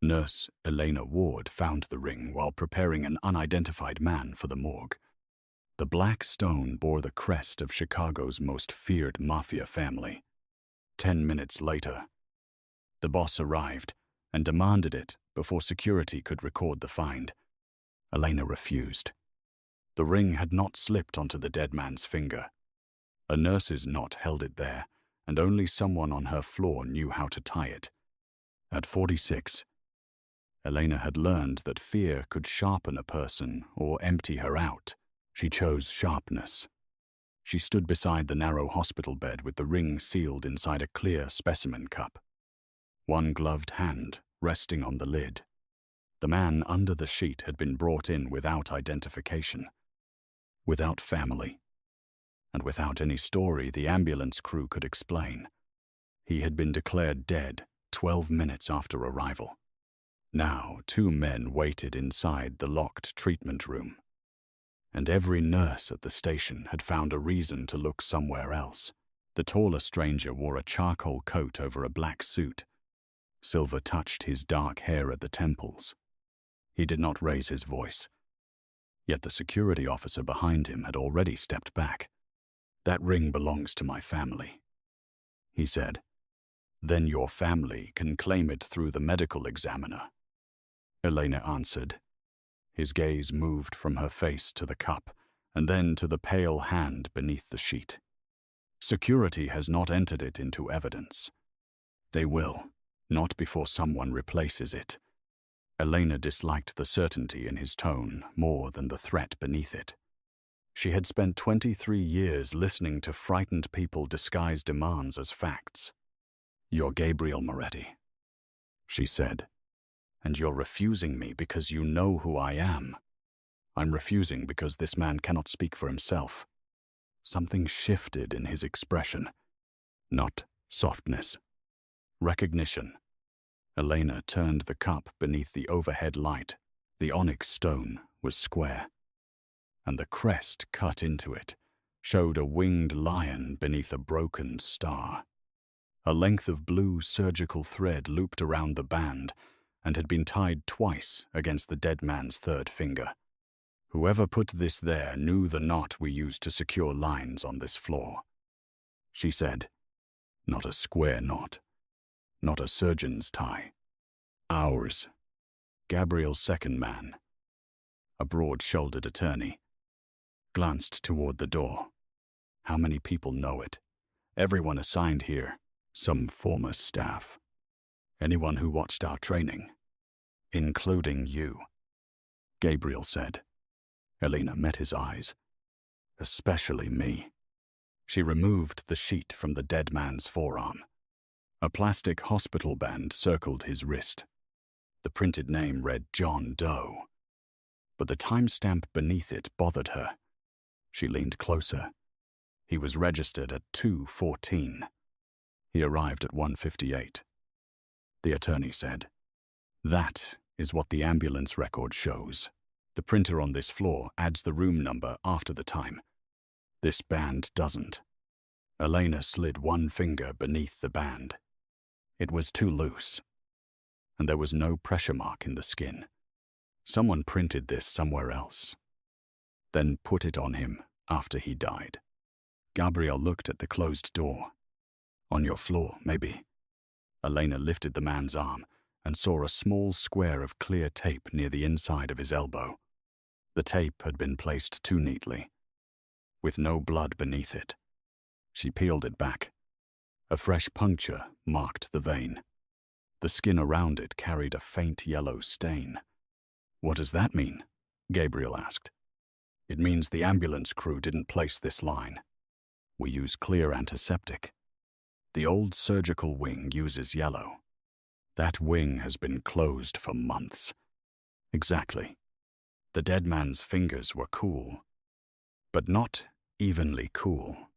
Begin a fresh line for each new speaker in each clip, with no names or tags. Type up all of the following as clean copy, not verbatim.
Nurse Elena Ward found the ring while preparing an unidentified man for the morgue. The black stone bore the crest of Chicago's most feared Mafia family. 10 minutes later, the boss arrived and demanded it before security could record the find. Elena refused. The ring had not slipped onto the dead man's finger. A nurse's knot held it there, and only someone on her floor knew how to tie it. At 46, Elena had learned that fear could sharpen a person or empty her out. She chose sharpness. She stood beside the narrow hospital bed with the ring sealed inside a clear specimen cup, one gloved hand resting on the lid. The man under the sheet had been brought in without identification, without family, and without any story the ambulance crew could explain. He had been declared dead 12 minutes after arrival. Now 2 men waited inside the locked treatment room, and every nurse at the station had found a reason to look somewhere else. The taller stranger wore a charcoal coat over a black suit. Silver touched his dark hair at the temples. He did not raise his voice. Yet the security officer behind him had already stepped back. "That ring belongs to my family," he said. "Then your family can claim it through the medical examiner." Elena answered. His gaze moved from her face to the cup, and then to the pale hand beneath the sheet. "Security has not entered it into evidence. They will, not before someone replaces it." Elena disliked the certainty in his tone more than the threat beneath it. She had spent 23 years listening to frightened people disguise demands as facts. "You're Gabriel Moretti," she said, "and you're refusing me because you know who I am." "I'm refusing because this man cannot speak for himself." Something shifted in his expression. Not softness. Recognition. Elena turned the cup beneath the overhead light. The onyx stone was square, and the crest cut into it showed a winged lion beneath a broken star. A length of blue surgical thread looped around the band and had been tied twice against the dead man's third finger. "Whoever put this there knew the knot we used to secure lines on this floor," she said. "Not a square knot. Not a surgeon's tie. Ours." Gabriel's second man, a broad-shouldered attorney, glanced toward the door. "How many people know it?" "Everyone assigned here. Some former staff. Anyone who watched our training. Including you," Gabriel said. Elena met his eyes. "Especially me." She removed the sheet from the dead man's forearm. A plastic hospital band circled his wrist. The printed name read John Doe, but the timestamp beneath it bothered her. She leaned closer. He was registered at 2:14. He arrived at 1:58. The attorney said, "That is what the ambulance record shows. The printer on this floor adds the room number after the time. This band doesn't." Elena slid one finger beneath the band. It was too loose, and there was no pressure mark in the skin. Someone printed this somewhere else, then put it on him after he died. Gabriel looked at the closed door. "On your floor, maybe." Elena lifted the man's arm and saw a small square of clear tape near the inside of his elbow. The tape had been placed too neatly, with no blood beneath it. She peeled it back. A fresh puncture marked the vein. The skin around it carried a faint yellow stain. "What does that mean?" Gabriel asked. "It means the ambulance crew didn't place this line. We use clear antiseptic. The old surgical wing uses yellow. That wing has been closed for months." "Exactly. The dead man's fingers were cool, but not evenly cool."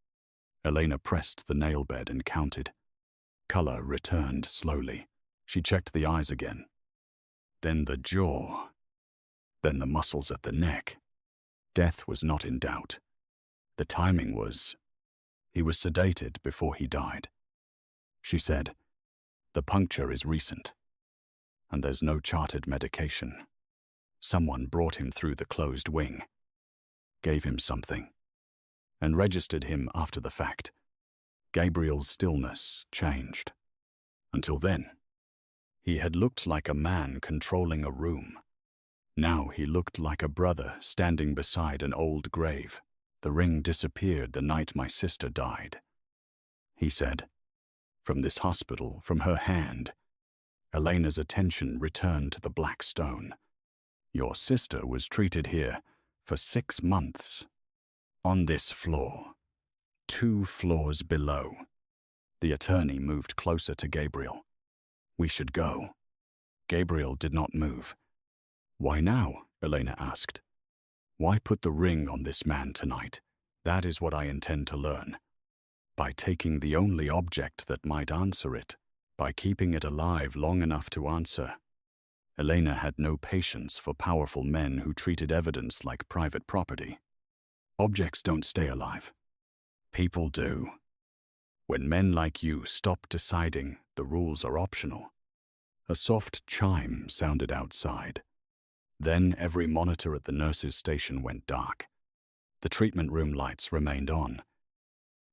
Elena pressed the nail bed and counted. Color returned slowly. She checked the eyes again. Then the jaw. Then the muscles at the neck. Death was not in doubt. The timing was... He was sedated before he died. She said, "The puncture is recent." and there's no chartered medication. Someone brought him through the closed wing, gave him something, and registered him after the fact. Gabriel's stillness changed. Until then, he had looked like a man controlling a room. Now he looked like a brother standing beside an old grave. The ring disappeared the night my sister died, he said. From this hospital, from her hand, Elena's attention returned to the black stone. Your sister was treated here for 6 months. On this floor, 2 floors below. The attorney moved closer to Gabriel. We should go. Gabriel did not move. Why now? Elena asked. Why put the ring on this man tonight? That is what I intend to learn. By taking the only object that might answer it, by keeping it alive long enough to answer. Elena had no patience for powerful men who treated evidence like private property. Objects don't stay alive. People do. When men like you stop deciding, the rules are optional. A soft chime sounded outside. Then every monitor at the nurses' station went dark. The treatment room lights remained on.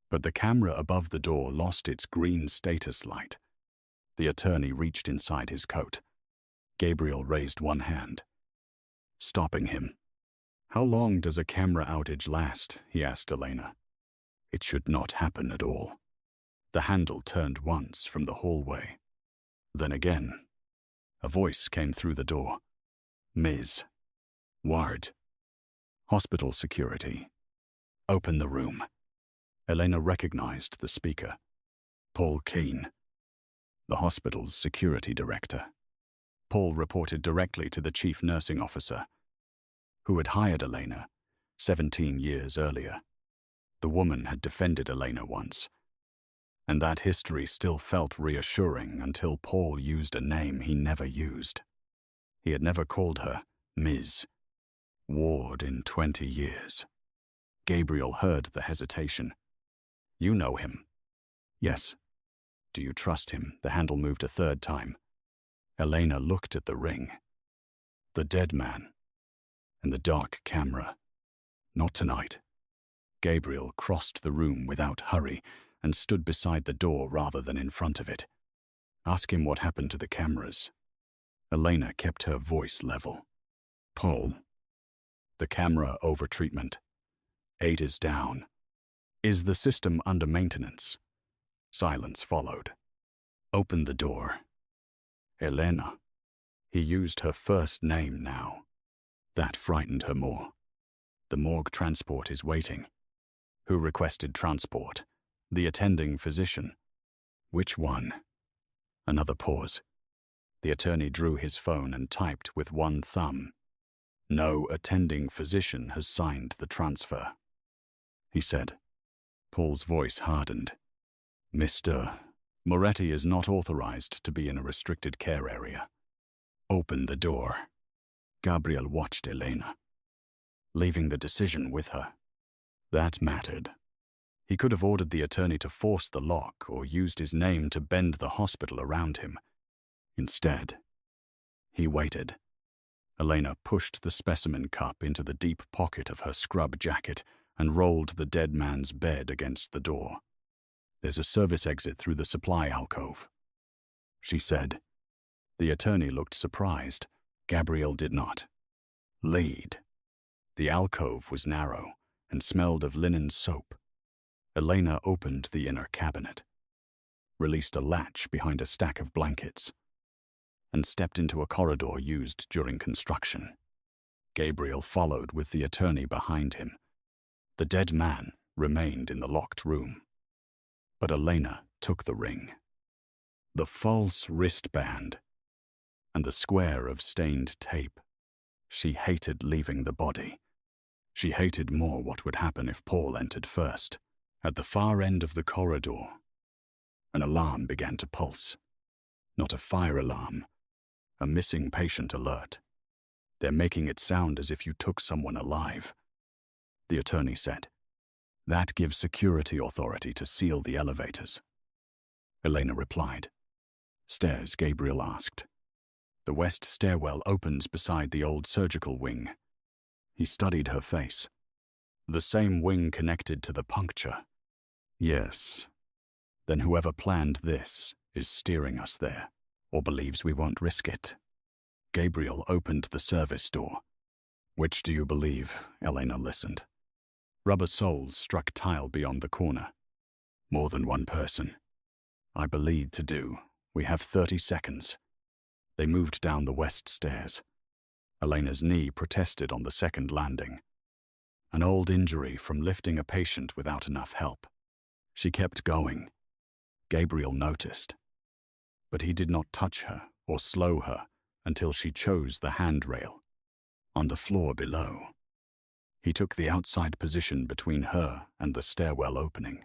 But the camera above the door lost its green status light. The attorney reached inside his coat. Gabriel raised one hand, stopping him. How long does a camera outage last? He asked Elena. It should not happen at all. The handle turned once from the hallway. Then again. A voice came through the door. Ms. Ward. Hospital security. Open the room. Elena recognized the speaker. Paul Keane, the hospital's security director. Paul reported directly to the chief nursing officer, who had hired Elena 17 years earlier. The woman had defended Elena once, and that history still felt reassuring until Paul used a name he never used. He had never called her Ms. Ward in 20 years. Gabriel heard the hesitation. You know him? Yes. Do you trust him? The handle moved a 3rd time. Elena looked at the ring. The dead man. And the dark camera. Not tonight. Gabriel crossed the room without hurry and stood beside the door rather than in front of it. Ask him what happened to the cameras. Elena kept her voice level. Paul. The camera overtreatment. 8 is down. Is the system under maintenance? Silence followed. Open the door. Elena. He used her first name now. That frightened her more. The morgue transport is waiting. Who requested transport? The attending physician. Which one? Another pause. The attorney drew his phone and typed with one thumb. No attending physician has signed the transfer, he said. Paul's voice hardened. Mr. Moretti is not authorized to be in a restricted care area. Open the door. Gabriel watched Elena, leaving the decision with her. That mattered. He could have ordered the attorney to force the lock or used his name to bend the hospital around him. Instead, he waited. Elena pushed the specimen cup into the deep pocket of her scrub jacket and rolled the dead man's bed against the door. There's a service exit through the supply alcove, she said. The attorney looked surprised. Gabriel did not. Lead. The alcove was narrow and smelled of linen soap. Elena opened the inner cabinet, released a latch behind a stack of blankets, and stepped into a corridor used during construction. Gabriel followed with the attorney behind him. The dead man remained in the locked room. But Elena took the ring. The false wristband and the square of stained tape. She hated leaving the body. She hated more what would happen if Paul entered first. At the far end of the corridor, an alarm began to pulse. Not a fire alarm, a missing patient alert. They're making it sound as if you took someone alive, the attorney said. That gives security authority to seal the elevators. Elena replied. Stairs, Gabriel asked. The west stairwell opens beside the old surgical wing. He studied her face. The same wing connected to the puncture. Yes. Then whoever planned this is steering us there, or believes we won't risk it. Gabriel opened the service door. Which do you believe? Elena listened. Rubber soles struck tile beyond the corner. More than one person. I believe to do. We have 30 seconds. They moved down the west stairs. Elena's knee protested on the second landing. An old injury from lifting a patient without enough help. She kept going. Gabriel noticed. But he did not touch her or slow her until she chose the handrail. On the floor below. He took the outside position between her and the stairwell opening.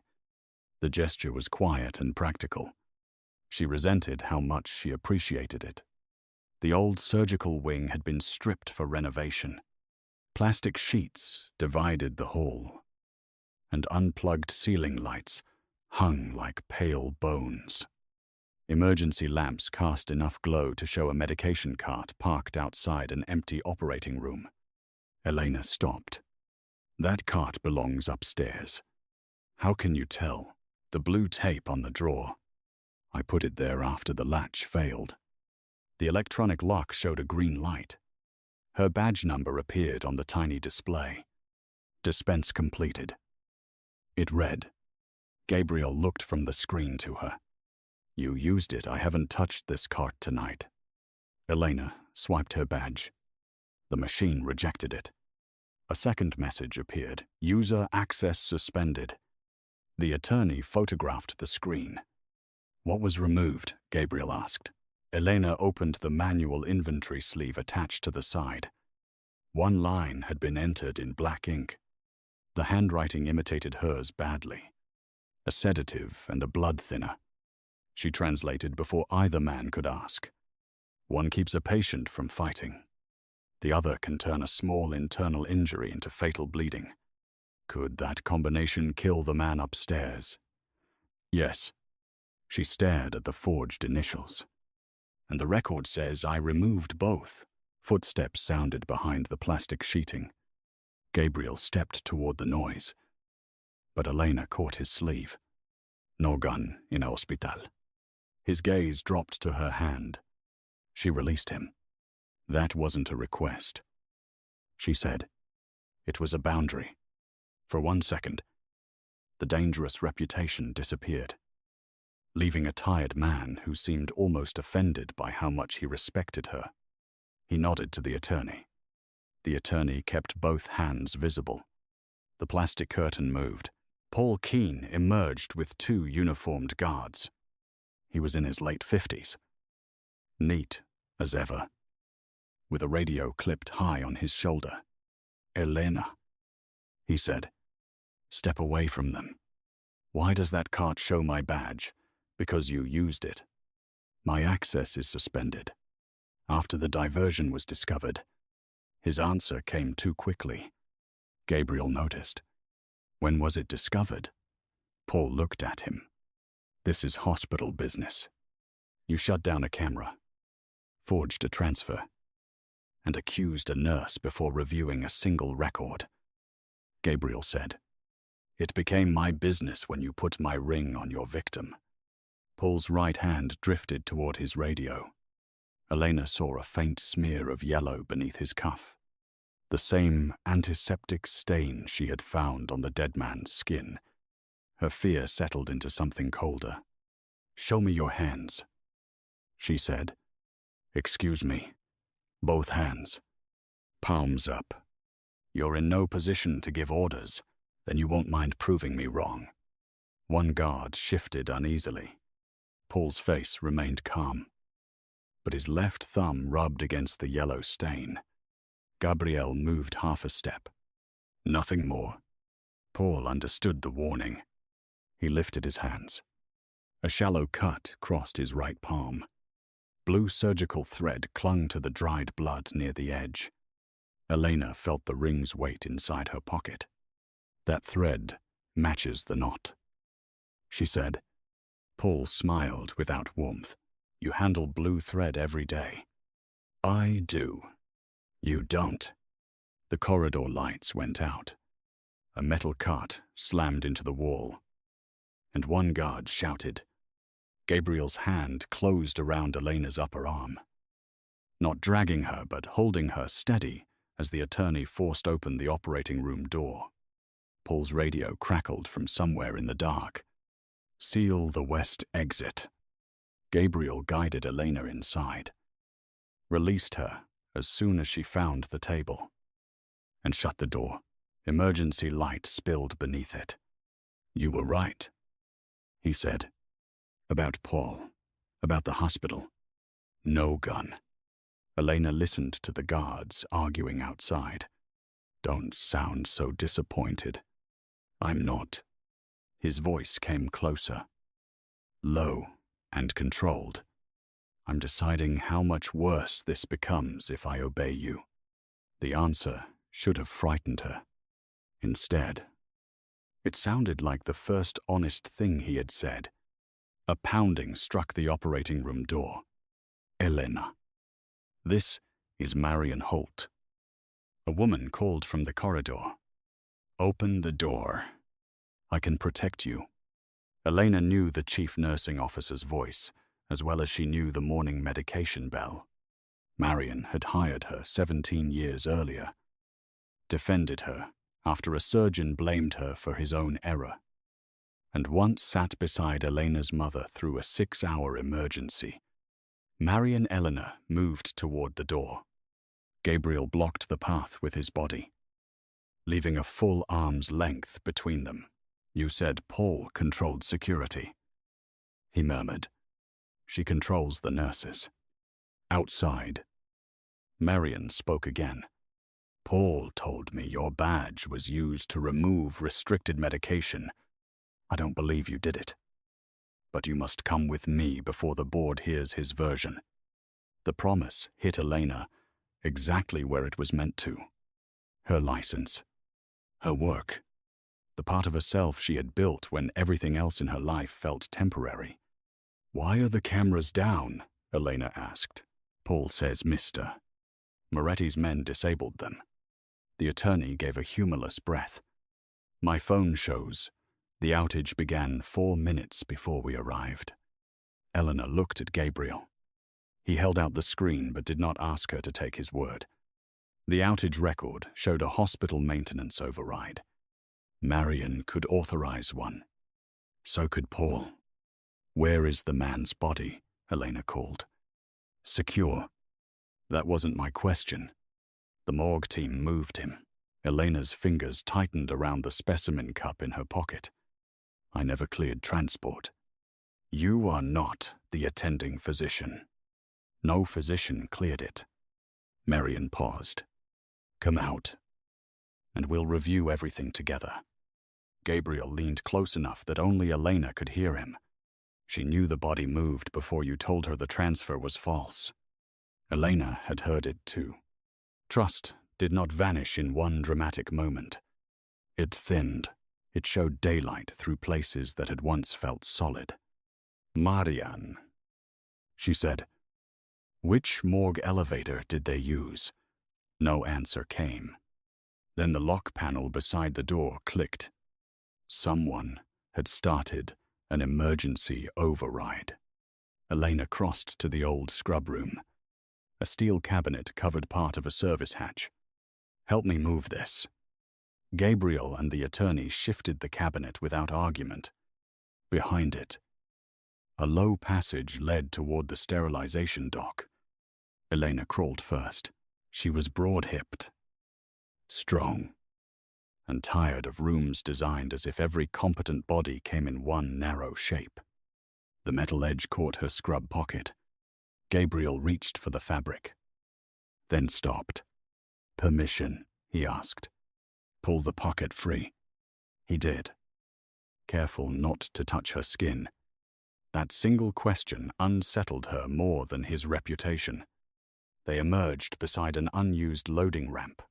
The gesture was quiet and practical. She resented how much she appreciated it. The old surgical wing had been stripped for renovation. Plastic sheets divided the hall, and unplugged ceiling lights hung like pale bones. Emergency lamps cast enough glow to show a medication cart parked outside an empty operating room. Elena stopped. That cart belongs upstairs. How can you tell? The blue tape on the drawer. I put it there after the latch failed. The electronic lock showed a green light. Her badge number appeared on the tiny display. Dispense completed. It read. Gabriel looked from the screen to her. You used it. I haven't touched this cart tonight. Elena swiped her badge. The machine rejected it. A second message appeared. User access suspended. The attorney photographed the screen. What was removed? Gabriel asked. Elena opened the manual inventory sleeve attached to the side. One line had been entered in black ink. The handwriting imitated hers badly. A sedative and a blood thinner. She translated before either man could ask. One keeps a patient from fighting. The other can turn a small internal injury into fatal bleeding. Could that combination kill the man upstairs? Yes. She stared at the forged initials. And the record says I removed both. Footsteps sounded behind the plastic sheeting. Gabriel stepped toward the noise. But Elena caught his sleeve. No gun in hospital. His gaze dropped to her hand. She released him. That wasn't a request. She said. It was a boundary. For 1 second, the dangerous reputation disappeared, leaving a tired man who seemed almost offended by how much he respected her. He nodded to the attorney. The attorney kept both hands visible. The plastic curtain moved. Paul Keene emerged with 2 uniformed guards. He was in his late 50s. Neat as ever, with a radio clipped high on his shoulder. Elena, he said. Step away from them. Why does that cart show my badge? Because you used it. My access is suspended. After the diversion was discovered, his answer came too quickly. Gabriel noticed. When was it discovered? Paul looked at him. This is hospital business. You shut down a camera, forged a transfer, and accused a nurse before reviewing a single record. Gabriel said, It became my business when you put my ring on your victim. Paul's right hand drifted toward his radio. Elena saw a faint smear of yellow beneath his cuff. The same antiseptic stain she had found on the dead man's skin. Her fear settled into something colder. Show me your hands, she said. Excuse me. Both hands. Palms up. You're in no position to give orders. Then you won't mind proving me wrong. One guard shifted uneasily. Paul's face remained calm, but his left thumb rubbed against the yellow stain. Gabriel moved half a step. Nothing more. Paul understood the warning. He lifted his hands. A shallow cut crossed his right palm. Blue surgical thread clung to the dried blood near the edge. Elena felt the ring's weight inside her pocket. That thread matches the knot, she said. Paul smiled without warmth. You handle blue thread every day. I do. You don't. The corridor lights went out. A metal cart slammed into the wall, and one guard shouted. Gabriel's hand closed around Elena's upper arm, not dragging her but holding her steady as the attorney forced open the operating room door. Paul's radio crackled from somewhere in the dark. Seal the west exit. Gabriel guided Elena inside, released her as soon as she found the table, and shut the door. Emergency light spilled beneath it. You were right, he said. About Paul, about the hospital. No gun. Elena listened to the guards arguing outside. Don't sound so disappointed. I'm not. His voice came closer, low and controlled. I'm deciding how much worse this becomes if I obey you. The answer should have frightened her. Instead, it sounded like the first honest thing he had said. A pounding struck the operating room door. Elena. This is Marion Holt. A woman called from the corridor. Open the door. I can protect you. Elena knew the chief nursing officer's voice, as well as she knew the morning medication bell. Marion had hired her 17 years earlier, defended her after a surgeon blamed her for his own error, and once sat beside Elena's mother through a 6-hour emergency. Marion Eleanor moved toward the door. Gabriel blocked the path with his body, leaving a full arm's length between them. You said Paul controlled security, he murmured. She controls the nurses. Outside. Marion spoke again. Paul told me your badge was used to remove restricted medication. I don't believe you did it. But you must come with me before the board hears his version. The promise hit Elena exactly where it was meant to. Her license. Her work. The part of herself she had built when everything else in her life felt temporary. Why are the cameras down? Elena asked. Paul says Mr. Moretti's men disabled them. The attorney gave a humorless breath. My phone shows the outage began 4 minutes before we arrived. Eleanor looked at Gabriel. He held out the screen but did not ask her to take his word. The outage record showed a hospital maintenance override. Marion could authorize one. So could Paul. Where is the man's body? Elena called. Secure. That wasn't my question. The morgue team moved him. Elena's fingers tightened around the specimen cup in her pocket. I never cleared transport. You are not the attending physician. No physician cleared it. Marion paused. Come out, and we'll review everything together. Gabriel leaned close enough that only Elena could hear him. She knew the body moved before you told her the transfer was false. Elena had heard it too. Trust did not vanish in one dramatic moment. It thinned. It showed daylight through places that had once felt solid. Marian, she said. Which morgue elevator did they use? No answer came. Then the lock panel beside the door clicked. Someone had started an emergency override. Elena crossed to the old scrub room. A steel cabinet covered part of a service hatch. Help me move this. Gabriel and the attorney shifted the cabinet without argument. Behind it, a low passage led toward the sterilization dock. Elena crawled first. She was broad-hipped, strong, and tired of rooms designed as if every competent body came in one narrow shape. The metal edge caught her scrub pocket. Gabriel reached for the fabric, then stopped. Permission, he asked. Pull the pocket free. He did, careful not to touch her skin. That single question unsettled her more than his reputation. They emerged beside an unused loading ramp.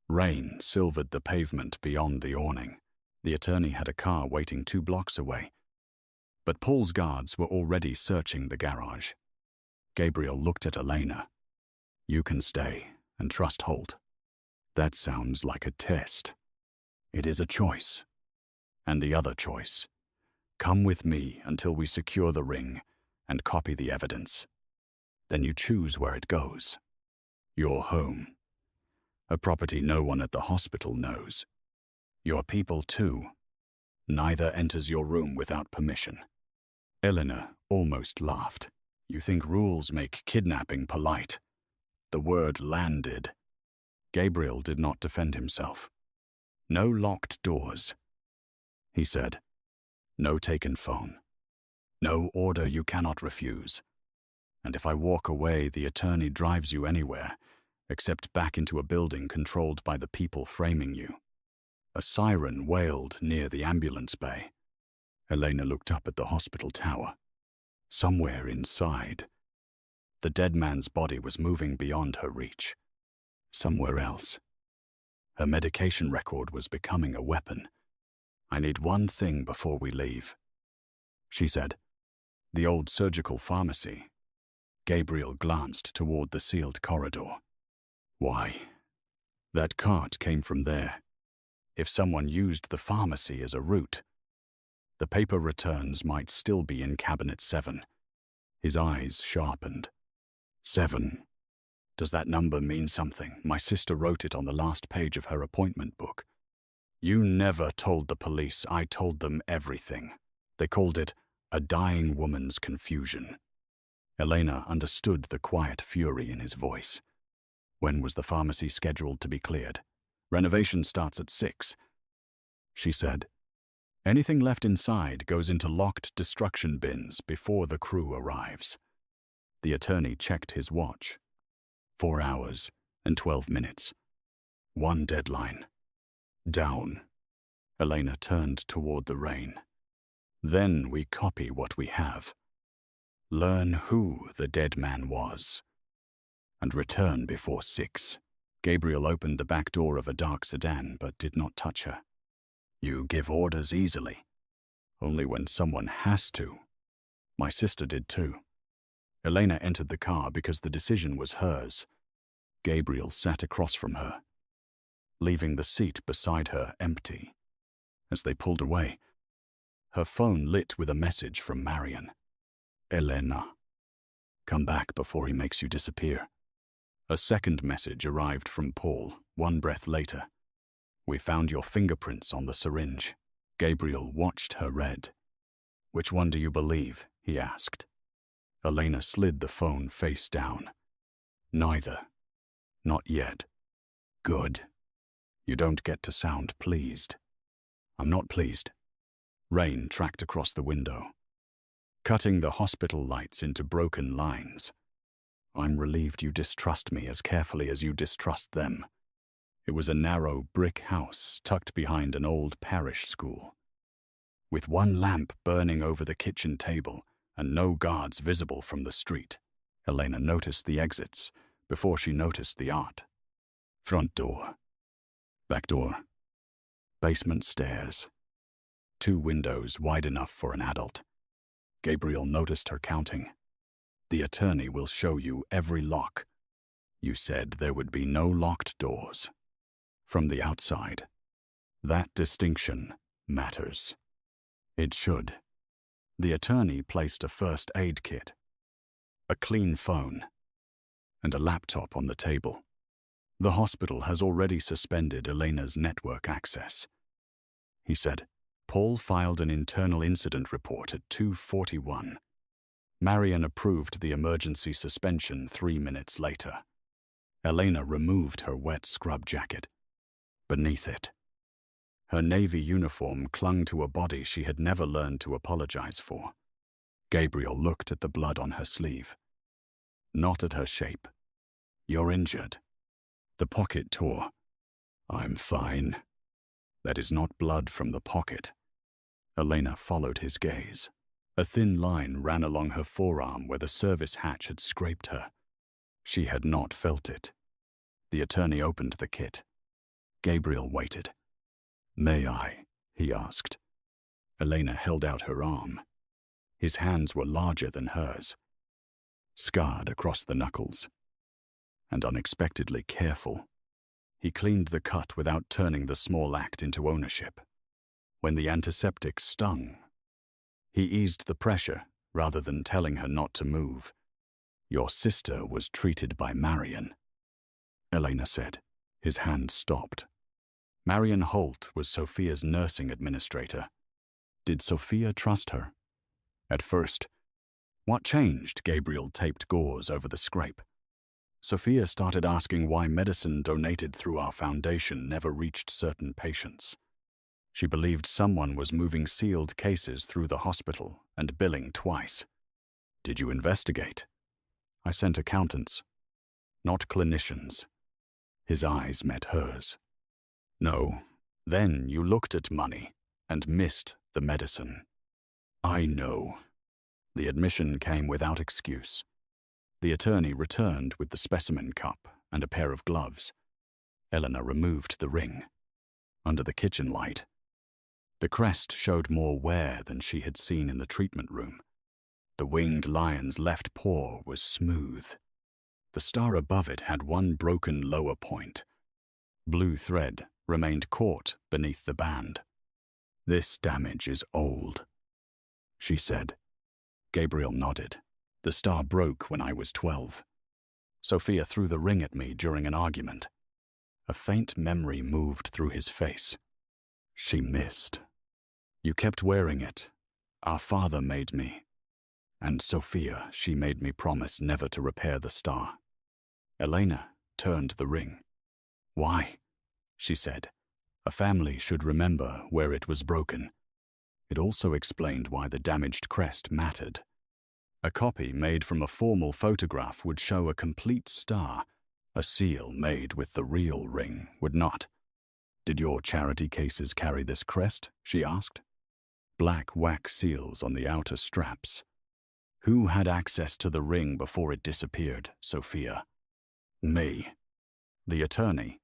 Rain silvered the pavement beyond the awning. The attorney had a car waiting 2 blocks away. But Paul's guards were already searching the garage. Gabriel looked at Elena. You can stay and trust Holt. That sounds like a test. It is a choice. And the other choice. Come with me until we secure the ring and copy the evidence. Then you choose where it goes. Your home. A property no one at the hospital knows. Your people, too. Neither enters your room without permission. Elena almost laughed. You think rules make kidnapping polite? The word landed. Gabriel did not defend himself. No locked doors. He said, no taken phone. No order you cannot refuse. And if I walk away, the attorney drives you anywhere, except back into a building controlled by the people framing you. A siren wailed near the ambulance bay. Elena looked up at the hospital tower. Somewhere inside, the dead man's body was moving beyond her reach. Somewhere else. Her medication record was becoming a weapon. I need one thing before we leave, she said. The old surgical pharmacy. Gabriel glanced toward the sealed corridor. Why? That cart came from there. If someone used the pharmacy as a route, the paper returns might still be in Cabinet 7. His eyes sharpened. 7. Does that number mean something? My sister wrote it on the last page of her appointment book. You never told the police. I told them everything. They called it a dying woman's confusion. Elena understood the quiet fury in his voice. When was the pharmacy scheduled to be cleared? Renovation starts at 6. She said, anything left inside goes into locked destruction bins before the crew arrives. The attorney checked his watch. 4 hours and 12 minutes. One deadline. Down. Elena turned toward the rain. Then we copy what we have. Learn who the dead man was. And return before 6. Gabriel opened the back door of a dark sedan but did not touch her. You give orders easily. Only when someone has to. My sister did too. Elena entered the car because the decision was hers. Gabriel sat across from her, leaving the seat beside her empty. As they pulled away, her phone lit with a message from Marion. Elena, come back before he makes you disappear. A second message arrived from Paul, one breath later. We found your fingerprints on the syringe. Gabriel watched her read. Which one do you believe? He asked. Elena slid the phone face down. Neither. Not yet. Good. You don't get to sound pleased. I'm not pleased. Rain tracked across the window, cutting the hospital lights into broken lines. I'm relieved you distrust me as carefully as you distrust them. It was a narrow brick house tucked behind an old parish school. With one lamp burning over the kitchen table and no guards visible from the street, Elena noticed the exits before she noticed the art. Front door. Back door. Basement stairs. 2 windows wide enough for an adult. Gabriel noticed her counting. The attorney will show you every lock. You said there would be no locked doors. From the outside. That distinction matters. It should. The attorney placed a first aid kit, a clean phone, and a laptop on the table. The hospital has already suspended Elena's network access. He said, Paul filed an internal incident report at 2:41. Marion approved the emergency suspension 3 minutes later. Elena removed her wet scrub jacket. Beneath it, her navy uniform clung to a body she had never learned to apologize for. Gabriel looked at the blood on her sleeve. Not at her shape. You're injured. The pocket tore. I'm fine. That is not blood from the pocket. Elena followed his gaze. A thin line ran along her forearm where the service hatch had scraped her. She had not felt it. The attorney opened the kit. Gabriel waited. May I? He asked. Elena held out her arm. His hands were larger than hers, scarred across the knuckles. and unexpectedly careful. He cleaned the cut without turning the small act into ownership. When the antiseptic stung, he eased the pressure rather than telling her not to move. "Your sister was treated by Marion," Elena said. His hand stopped. Marion Holt was Sophia's nursing administrator. Did Sophia trust her? At first. What changed? Gabriel taped gauze over the scrape. Sophia started asking why medicine donated through our foundation never reached certain patients. She believed someone was moving sealed cases through the hospital and billing twice. Did you investigate? I sent accountants, not clinicians. His eyes met hers. No. Then you looked at money and missed the medicine. I know. The admission came without excuse. The attorney returned with the specimen cup and a pair of gloves. Elena removed the ring. Under the kitchen light, the crest showed more wear than she had seen in the treatment room. The winged lion's left paw was smooth. The star above it had one broken lower point. Blue thread remained caught beneath the band. This damage is old, she said. Gabriel nodded. The star broke when I was 12. Sophia threw the ring at me during an argument. A faint memory moved through his face. She missed. You kept wearing it. Our father made me. And Sophia, she made me promise never to repair the star. Elena turned the ring. Why? She said. A family should remember where it was broken. It also explained why the damaged crest mattered. A copy made from a formal photograph would show a complete star. A seal made with the real ring would not. Did your charity cases carry this crest? She asked. Black wax seals on the outer straps. Who had access to the ring before it disappeared, Sophia? Me. The attorney.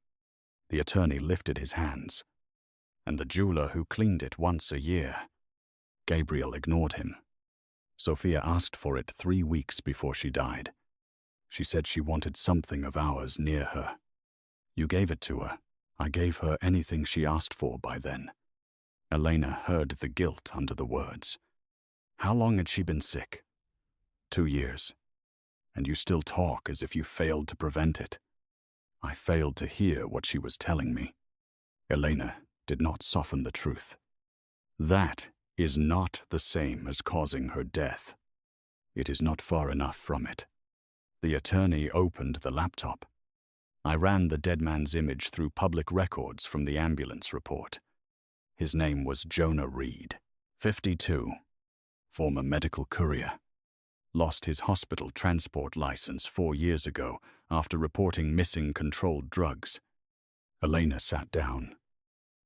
The attorney lifted his hands. And the jeweler who cleaned it once a year. Gabriel ignored him. Sophia asked for it 3 weeks before she died. She said she wanted something of ours near her. You gave it to her. I gave her anything she asked for by then. Elena heard the guilt under the words. How long had she been sick? 2 years. And you still talk as if you failed to prevent it. I failed to hear what she was telling me. Elena did not soften the truth. That is not the same as causing her death. It is not far enough from it. The attorney opened the laptop. I ran the dead man's image through public records from the ambulance report. His name was Jonah Reed, 52, former medical courier. Lost his hospital transport license 4 years ago after reporting missing controlled drugs. Elena sat down.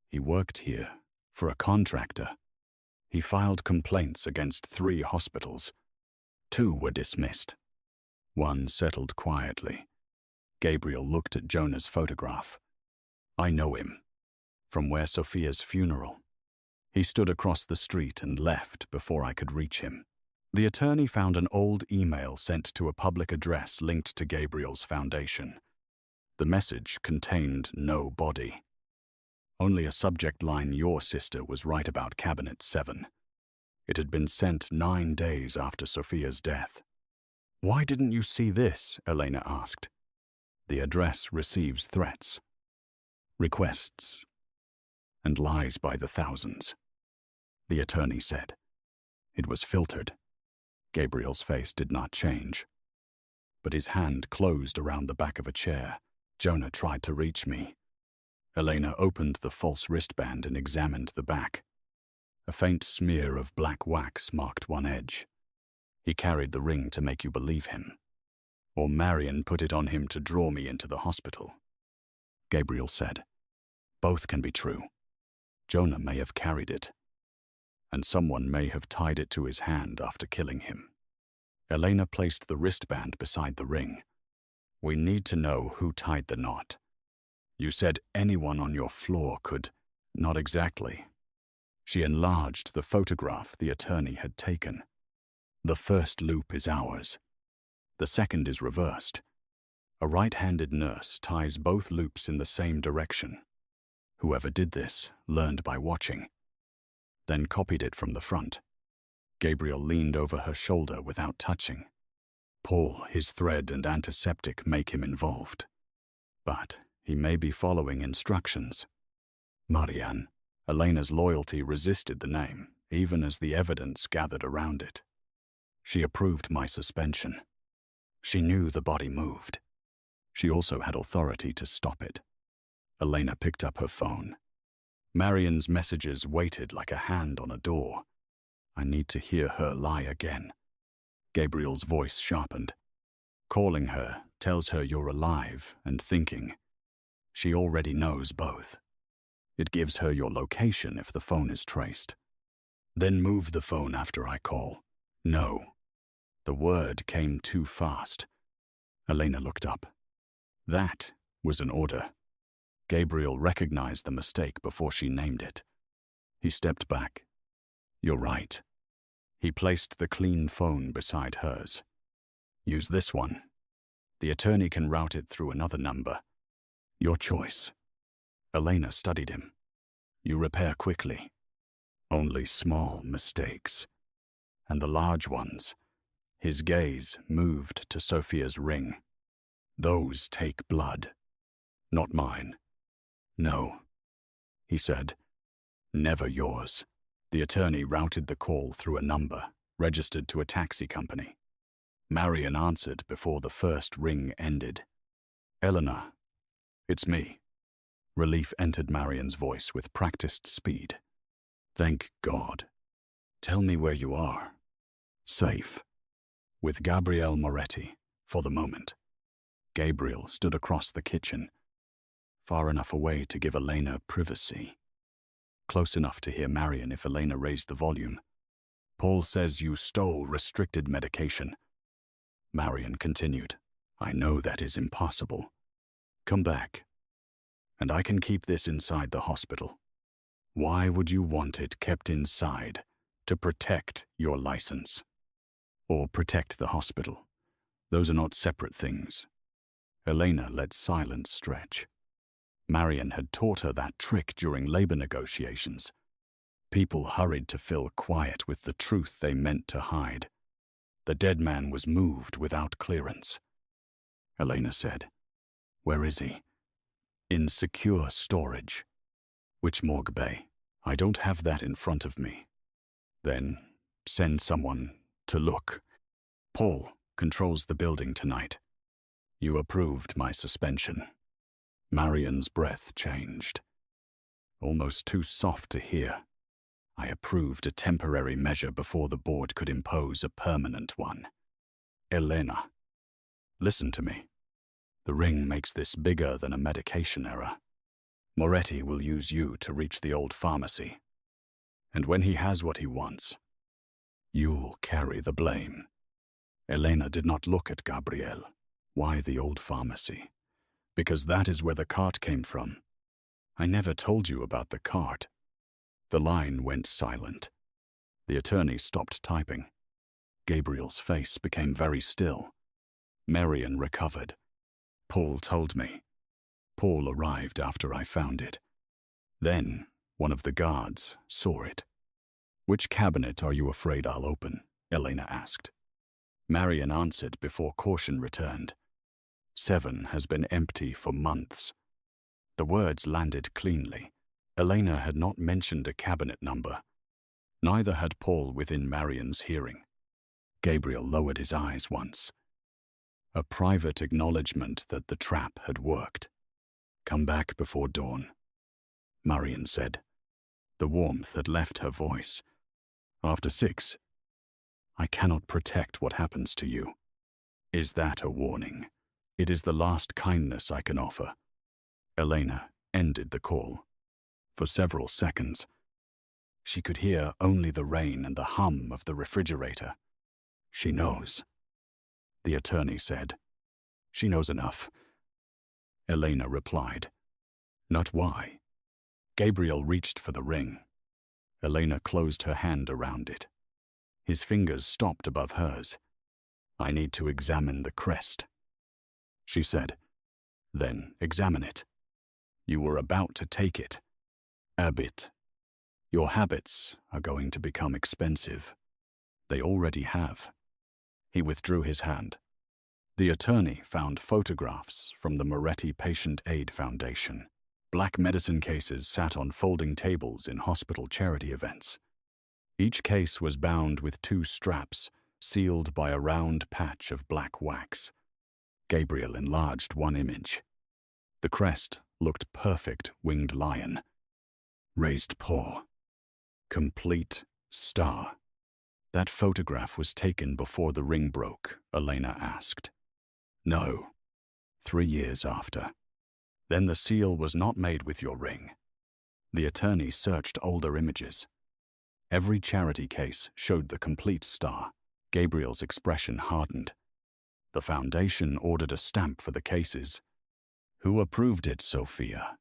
He worked here for a contractor. He filed complaints against 3 hospitals. 2 were dismissed. 1 settled quietly. Gabriel looked at Jonah's photograph. I know him. From where Sophia's funeral. He stood across the street and left before I could reach him. The attorney found an old email sent to a public address linked to Gabriel's foundation. The message contained no body. Only a subject line, your sister was right about Cabinet 7. It had been sent 9 days after Sophia's death. Why didn't you see this? Elena asked. The address receives threats, requests, and lies by the thousands. The attorney said. It was filtered. Gabriel's face did not change. But his hand closed around the back of a chair. Jonah tried to reach me. Elena opened the false wristband and examined the back. A faint smear of black wax marked one edge. He carried the ring to make you believe him. Or Marion put it on him to draw me into the hospital. Gabriel said. Both can be true. Jonah may have carried it. And someone may have tied it to his hand after killing him. Elena placed the wristband beside the ring. We need to know who tied the knot. You said anyone on your floor could. Not exactly. She enlarged the photograph the attorney had taken. The first loop is ours. The second is reversed. A right-handed nurse ties both loops in the same direction. Whoever did this learned by watching, then copied it from the front. Gabriel leaned over her shoulder without touching. Paul, his thread and antiseptic make him involved. But he may be following instructions. Marianne, Elena's loyalty resisted the name, even as the evidence gathered around it. She approved my suspension. She knew the body moved. She also had authority to stop it. Elena picked up her phone. Marian's messages waited like a hand on a door. I need to hear her lie again. Gabriel's voice sharpened. Calling her tells her you're alive and thinking. She already knows both. It gives her your location if the phone is traced. Then move the phone after I call. No. The word came too fast. Elena looked up. That was an order. Gabriel recognized the mistake before she named it. He stepped back. You're right. He placed the clean phone beside hers. Use this one. The attorney can route it through another number. Your choice. Elena studied him. You repair quickly. Only small mistakes. And the large ones. His gaze moved to Sophia's ring. Those take blood. Not mine. No, he said. Never yours. The attorney routed the call through a number, registered to a taxi company. Marian answered before the first ring ended. Elena, it's me. Relief entered Marian's voice with practiced speed. Thank God. Tell me where you are. Safe. With Gabriel Moretti, for the moment. Gabriel stood across the kitchen, far enough away to give Elena privacy. Close enough to hear Marian if Elena raised the volume. Paul says you stole restricted medication. Marian continued. I know that is impossible. Come back. And I can keep this inside the hospital. Why would you want it kept inside? To protect your license. Or protect the hospital. Those are not separate things. Elena let silence stretch. Marian had taught her that trick during labor negotiations. People hurried to fill quiet with the truth they meant to hide. The dead man was moved without clearance. Elena said, Where is he? In secure storage. Which morgue bay? I don't have that in front of me. Then send someone to look. Paul controls the building tonight. You approved my suspension. Marian's breath changed. Almost too soft to hear. I approved a temporary measure before the board could impose a permanent one. Elena, listen to me. The ring makes this bigger than a medication error. Moretti will use you to reach the old pharmacy. And when he has what he wants, you'll carry the blame. Elena did not look at Gabriel. Why the old pharmacy? Because that is where the cart came from. I never told you about the cart. The line went silent. The attorney stopped typing. Gabriel's face became very still. Marian recovered. Paul told me. Paul arrived after I found it. Then one of the guards saw it. Which cabinet are you afraid I'll open? Elena asked. Marian answered before caution returned. 7 has been empty for months. The words landed cleanly. Elena had not mentioned a cabinet number. Neither had Paul within Marian's hearing. Gabriel lowered his eyes once. A private acknowledgement that the trap had worked. Come back before dawn, Marian said. The warmth had left her voice. After 6, I cannot protect what happens to you. Is that a warning? It is the last kindness I can offer. Elena ended the call. For several seconds, she could hear only the rain and the hum of the refrigerator. She knows, the attorney said. She knows enough. Elena replied. Not why. Gabriel reached for the ring. Elena closed her hand around it. His fingers stopped above hers. I need to examine the crest. she said. Then examine it. You were about to take it. A bit. Your habits are going to become expensive. They already have. He withdrew his hand. The attorney found photographs from the Moretti Patient Aid Foundation. Black medicine cases sat on folding tables in hospital charity events. Each case was bound with 2 straps, sealed by a round patch of black wax. Gabriel enlarged one image. The crest looked perfect winged lion. Raised paw. Complete star. That photograph was taken before the ring broke, Elena asked. No. 3 years after. Then the seal was not made with your ring. The attorney searched older images. Every charity case showed the complete star. Gabriel's expression hardened. The foundation ordered a stamp for the cases. Who approved it, Sophia?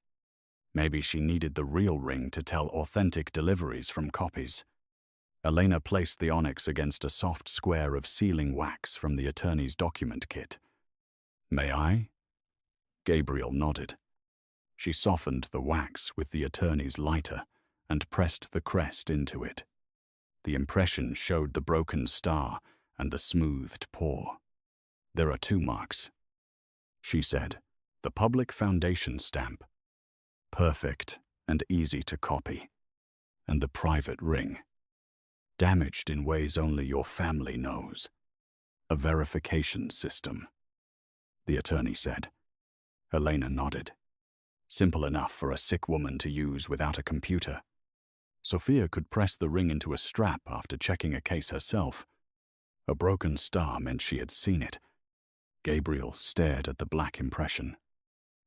Maybe she needed the real ring to tell authentic deliveries from copies. Elena placed the onyx against a soft square of sealing wax from the attorney's document kit. May I? Gabriel nodded. She softened the wax with the attorney's lighter and pressed the crest into it. The impression showed the broken star and the smoothed paw. There are 2 marks, she said. The public foundation stamp. Perfect and easy to copy. And the private ring. Damaged in ways only your family knows. A verification system. The attorney said. Elena nodded. Simple enough for a sick woman to use without a computer. Sophia could press the ring into a strap after checking a case herself. A broken star meant she had seen it. Gabriel stared at the black impression.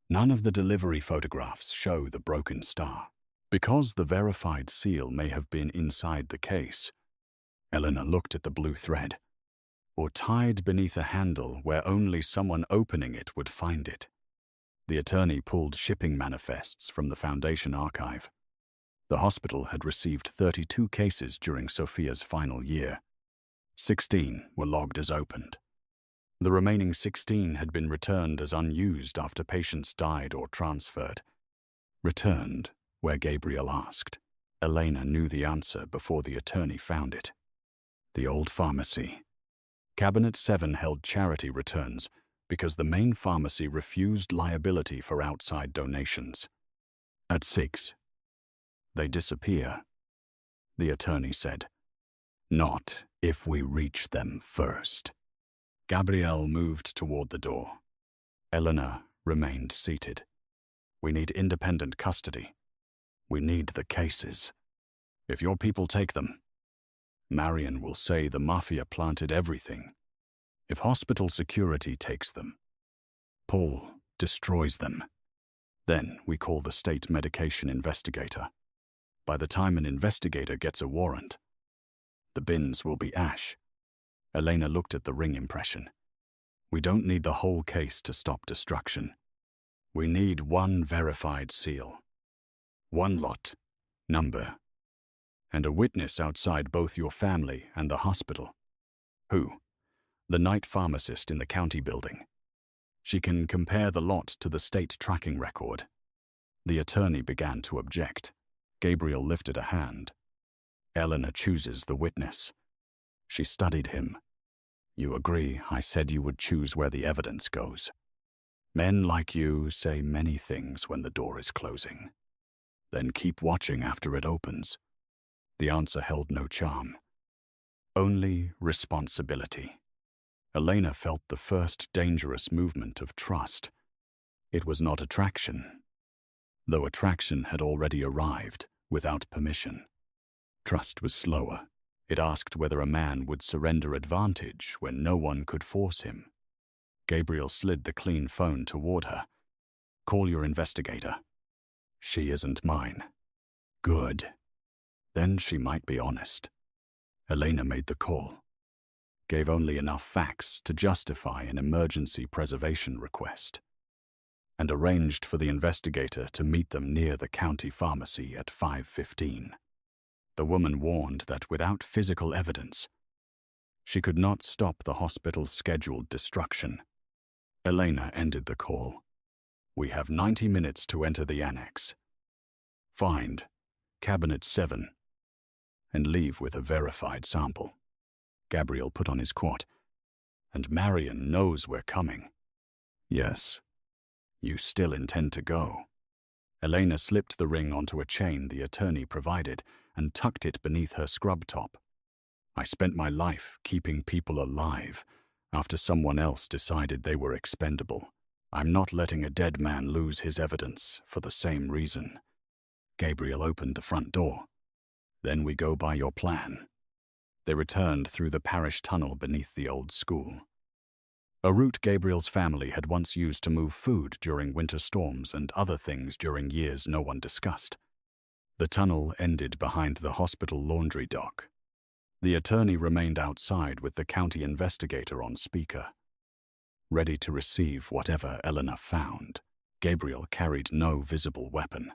None of the delivery photographs show the broken star. Because the verified seal may have been inside the case. Elena looked at the blue thread. Or tied beneath a handle where only someone opening it would find it. The attorney pulled shipping manifests from the Foundation archive. The hospital had received 32 cases during Sophia's final year. 16 were logged as opened. The remaining 16 had been returned as unused after patients died or transferred. Returned, where Gabriel asked. Elena knew the answer before the attorney found it. The old pharmacy. Cabinet 7 held charity returns because the main pharmacy refused liability for outside donations. At 6, they disappear, the attorney said. Not if we reach them first. Gabriel moved toward the door. Elena remained seated. We need independent custody. We need the cases. If your people take them, Marion will say the Mafia planted everything. If hospital security takes them, Paul destroys them. Then we call the state medication investigator. By the time an investigator gets a warrant, the bins will be ash. Elena looked at the ring impression. We don't need the whole case to stop destruction. We need 1 verified seal. 1 lot, number, and a witness outside both your family and the hospital. Who? The night pharmacist in the county building. She can compare the lot to the state tracking record. The attorney began to object. Gabriel lifted a hand. Elena chooses the witness. She studied him. You agree I said you would choose where the evidence goes. Men like you say many things when the door is closing. Then keep watching after it opens. The answer held no charm. Only responsibility. Elena felt the first dangerous movement of trust. It was not attraction, though attraction had already arrived without permission. Trust was slower. It asked whether a man would surrender advantage when no one could force him. Gabriel slid the clean phone toward her. Call your investigator. She isn't mine. Good. Then she might be honest. Elena made the call. Gave only enough facts to justify an emergency preservation request, and arranged for the investigator to meet them near the county pharmacy at 5:15. The woman warned that without physical evidence, she could not stop the hospital's scheduled destruction. Elena ended the call. We have 90 minutes to enter the annex. Find Cabinet 7 and leave with a verified sample. Gabriel put on his quad. And Marion knows we're coming. Yes. You still intend to go. Elena slipped the ring onto a chain the attorney provided and tucked it beneath her scrub top. I spent my life keeping people alive after someone else decided they were expendable. I'm not letting a dead man lose his evidence for the same reason. Gabriel opened the front door. Then we go by your plan. They returned through the parish tunnel beneath the old school. A route Gabriel's family had once used to move food during winter storms and other things during years no one discussed. The tunnel ended behind the hospital laundry dock. The attorney remained outside with the county investigator on speaker, ready to receive whatever Elena found. Gabriel carried no visible weapon.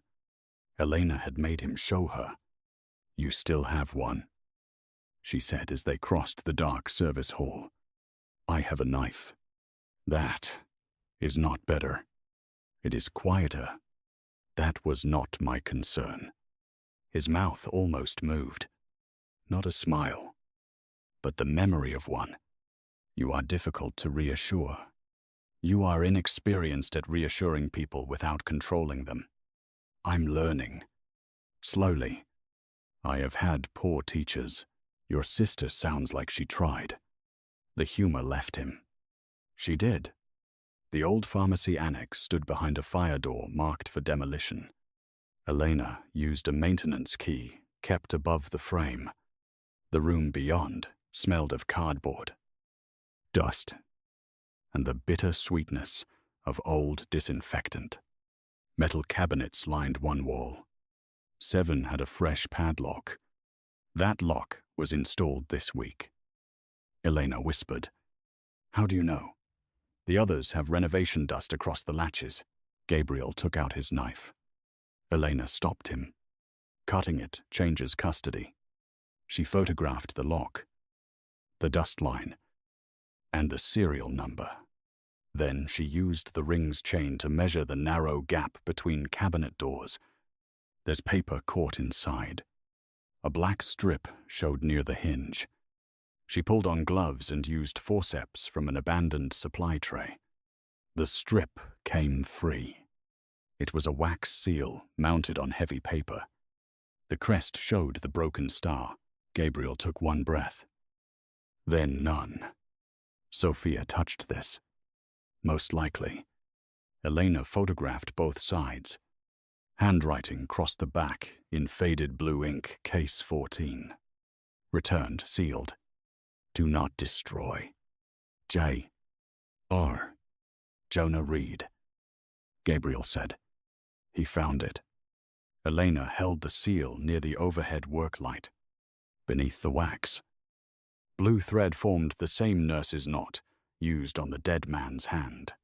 Elena had made him show her. You still have one, she said as they crossed the dark service hall. I have a knife. That is not better. It is quieter. That was not my concern. His mouth almost moved. Not a smile, but the memory of one. You are difficult to reassure. You are inexperienced at reassuring people without controlling them. I'm learning. Slowly. I have had poor teachers. Your sister sounds like she tried. The humor left him. She did. The old pharmacy annex stood behind a fire door marked for demolition. Elena used a maintenance key kept above the frame. The room beyond smelled of cardboard, dust, and the bitter sweetness of old disinfectant. Metal cabinets lined one wall. 7 had a fresh padlock. That lock was installed this week. Elena whispered. How do you know? The others have renovation dust across the latches. Gabriel took out his knife. Elena stopped him. Cutting it changes custody. She photographed the lock, the dust line, and the serial number. Then she used the ring's chain to measure the narrow gap between cabinet doors. There's paper caught inside. A black strip showed near the hinge. She pulled on gloves and used forceps from an abandoned supply tray. The strip came free. It was a wax seal mounted on heavy paper. The crest showed the broken star. Gabriel took one breath. Then none. Sophia touched this. Most likely. Elena photographed both sides. Handwriting crossed the back in faded blue ink, case 14. Returned, sealed. Do not destroy. J. R. Jonah Reed. Gabriel said. He found it. Elena held the seal near the overhead work light. Beneath the wax, blue thread formed the same nurse's knot used on the dead man's hand.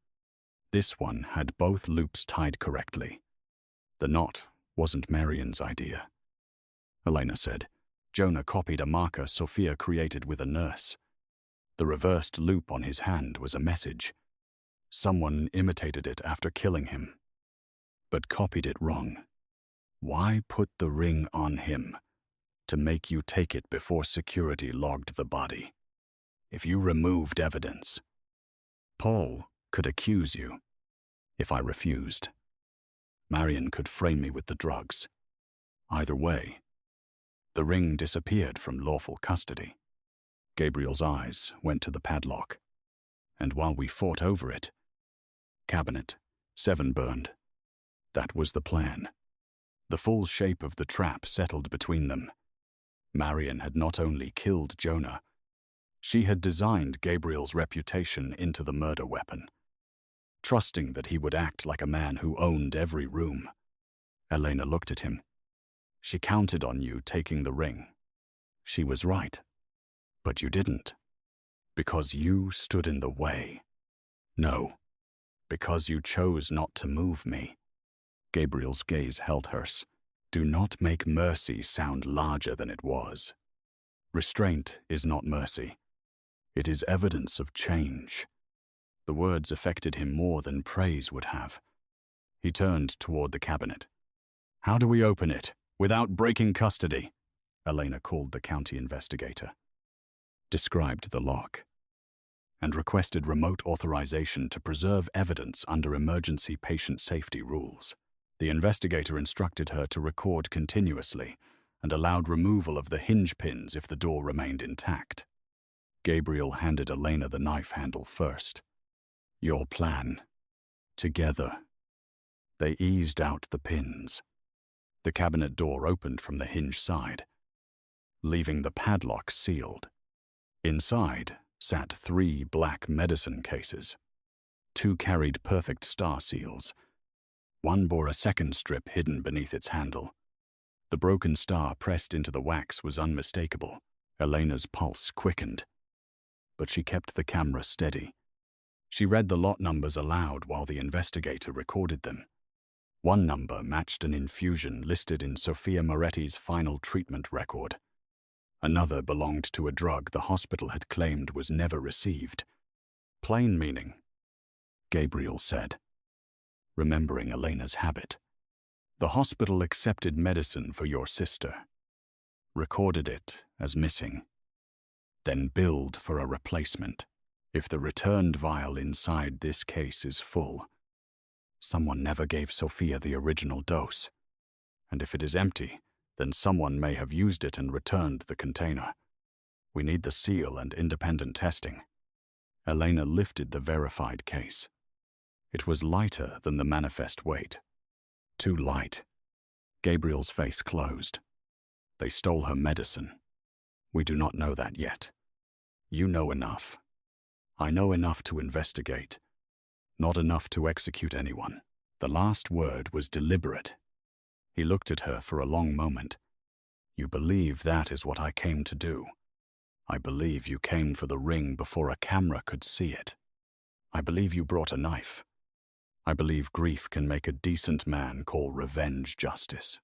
This one had both loops tied correctly. The knot wasn't Marion's idea. Elena said. Jonah copied a marker Sophia created with a nurse. The reversed loop on his hand was a message. Someone imitated it after killing him, but copied it wrong. Why put the ring on him? To make you take it before security logged the body. If you removed evidence, Paul could accuse you. If I refused, Marion could frame me with the drugs. Either way, the ring disappeared from lawful custody. Gabriel's eyes went to the padlock, and while we fought over it, Cabinet 7 burned. That was the plan. The full shape of the trap settled between them. Marion had not only killed Jonah, she had designed Gabriel's reputation into the murder weapon, trusting that he would act like a man who owned every room. Elena looked at him. She counted on you taking the ring. She was right. But you didn't. Because you stood in the way. No. Because you chose not to move me. Gabriel's gaze held hers. Do not make mercy sound larger than it was. Restraint is not mercy. It is evidence of change. The words affected him more than praise would have. He turned toward the cabinet. "How do we open it, without breaking custody?" Elena called the county investigator, described the lock, and requested remote authorization to preserve evidence under emergency patient safety rules. The investigator instructed her to record continuously and allowed removal of the hinge pins if the door remained intact. Gabriel handed Elena the knife handle first. "Your plan." Together, they eased out the pins. The cabinet door opened from the hinge side, leaving the padlock sealed. Inside sat 3 black medicine cases. 2 carried perfect star seals. 1 bore a second strip hidden beneath its handle. The broken star pressed into the wax was unmistakable. Elena's pulse quickened, but she kept the camera steady. She read the lot numbers aloud while the investigator recorded them. 1 number matched an infusion listed in Gabriel Moretti's final treatment record. Another belonged to a drug the hospital had claimed was never received. "Plain meaning," Gabriel said, remembering Elena's habit. "The hospital accepted medicine for your sister, recorded it as missing, then billed for a replacement. If the returned vial inside this case is full, someone never gave Sophia the original dose. And if it is empty, then someone may have used it and returned the container. We need the seal and independent testing." Elena lifted the verified case. It was lighter than the manifest weight. Too light. Gabriel's face closed. "They stole her medicine. We do not know that yet. You know enough. I know enough to investigate, not enough to execute anyone." The last word was deliberate. He looked at her for a long moment. "You believe that is what I came to do. I believe you came for the ring before a camera could see it. I believe you brought a knife. I believe grief can make a decent man call revenge justice.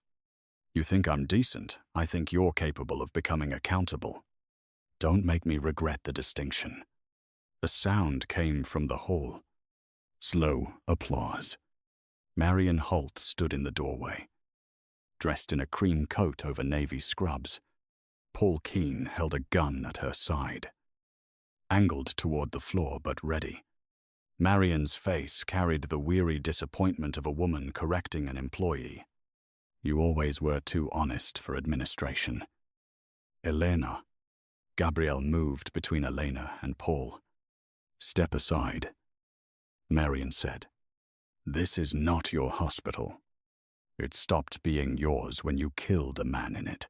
You think I'm decent, I think you're capable of becoming accountable. Don't make me regret the distinction." A sound came from the hall. Slow applause. Marion Holt stood in the doorway, dressed in a cream coat over navy scrubs. Paul Keene held a gun at her side, angled toward the floor but ready. Marion's face carried the weary disappointment of a woman correcting an employee. "You always were too honest for administration." "Elena." Gabriel moved between Elena and Paul. "Step aside," Marion said. "This is not your hospital. It stopped being yours when you killed a man in it."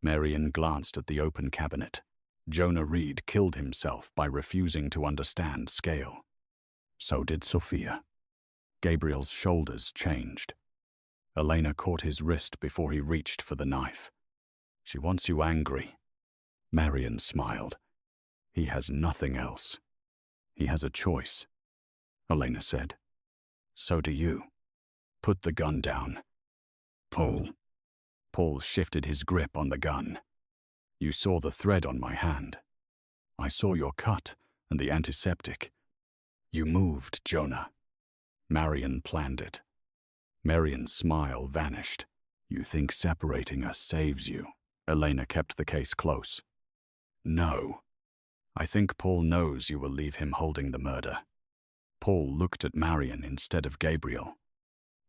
Marion glanced at the open cabinet. Jonah Reed killed himself by refusing to understand scale. So did Sophia. Gabriel's shoulders changed. Elena caught his wrist before he reached for the knife. "She wants you angry." Marion smiled. "He has nothing else. He has a choice," Elena said. "So do you. Put the gun down." "Paul." Paul shifted his grip on the gun. "You saw the thread on my hand. I saw your cut and the antiseptic. You moved, Jonah. Marion planned it." Marion's smile vanished. "You think separating us saves you?" Elena kept the case close. "No. I think Paul knows you will leave him holding the murder." Paul looked at Marion instead of Gabriel.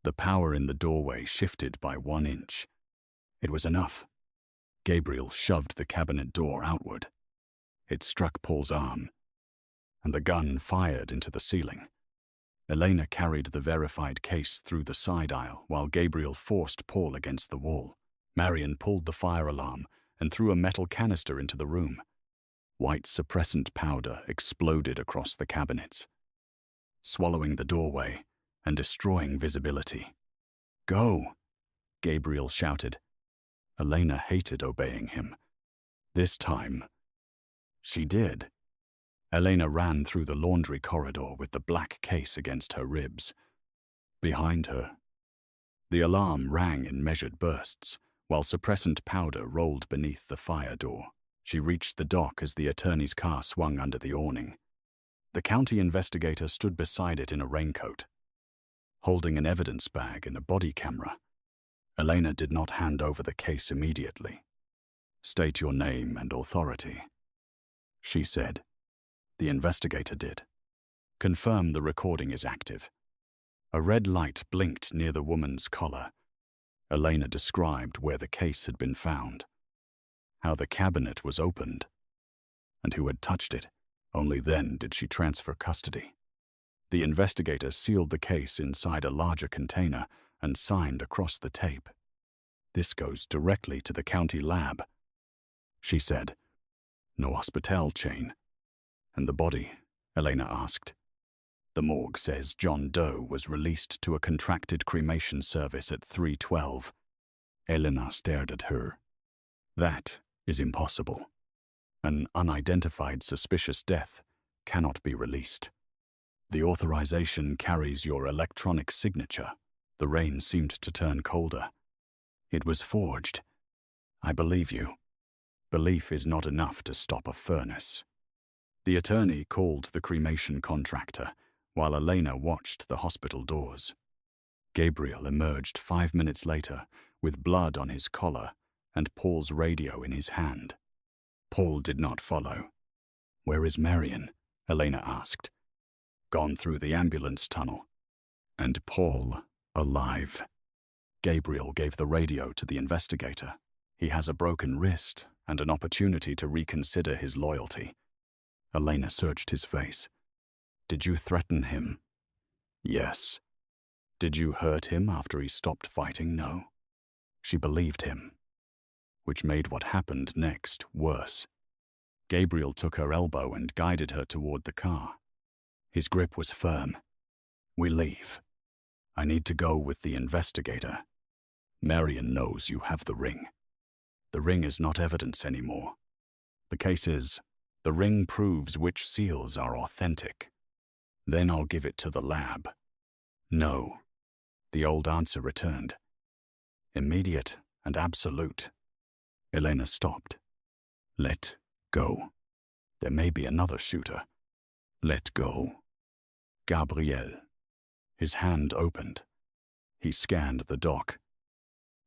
The power in the doorway shifted by 1 inch. It was enough. Gabriel shoved the cabinet door outward. It struck Paul's arm, and the gun fired into the ceiling. Elena carried the verified case through the side aisle while Gabriel forced Paul against the wall. Marion pulled the fire alarm and threw a metal canister into the room. White suppressant powder exploded across the cabinets, swallowing the doorway and destroying visibility. "Go!" Gabriel shouted. Elena hated obeying him. This time, she did. Elena ran through the laundry corridor with the black case against her ribs. Behind her, the alarm rang in measured bursts, while suppressant powder rolled beneath the fire door. She reached the dock as the attorney's car swung under the awning. The county investigator stood beside it in a raincoat, holding an evidence bag and a body camera. Elena did not hand over the case immediately. "State your name and authority," she said. The investigator did. "Confirm the recording is active." A red light blinked near the woman's collar. Elena described where the case had been found, how the cabinet was opened, and who had touched it. Only then did she transfer custody. The investigator sealed the case inside a larger container and signed across the tape. "This goes directly to the county lab," she said. "No hospital chain." "And the body?" Elena asked. "The morgue says John Doe was released to a contracted cremation service at 3:12. Elena stared at her. "That is impossible. An unidentified suspicious death cannot be released. The authorization carries your electronic signature." The rain seemed to turn colder. "It was forged. I believe you. Belief is not enough to stop a furnace." The attorney called the cremation contractor while Elena watched the hospital doors. Gabriel emerged 5 minutes later with blood on his collar and Paul's radio in his hand. Paul did not follow. "Where is Marion?" Elena asked. "Gone through the ambulance tunnel." "And Paul alive?" Gabriel gave the radio to the investigator. "He has a broken wrist and an opportunity to reconsider his loyalty." Elena searched his face. "Did you threaten him?" "Yes." "Did you hurt him after he stopped fighting?" "No." She believed him, which made what happened next worse. Gabriel took her elbow and guided her toward the car. His grip was firm. "We leave. I need to go with the investigator. Marion knows you have the ring. The ring is not evidence anymore. The case is, the ring proves which seals are authentic. Then I'll give it to the lab." "No," the old answer returned. "Immediate and absolute." Elena stopped. "Let go. There may be another shooter. Let go." Gabriel. His hand opened. He scanned the dock.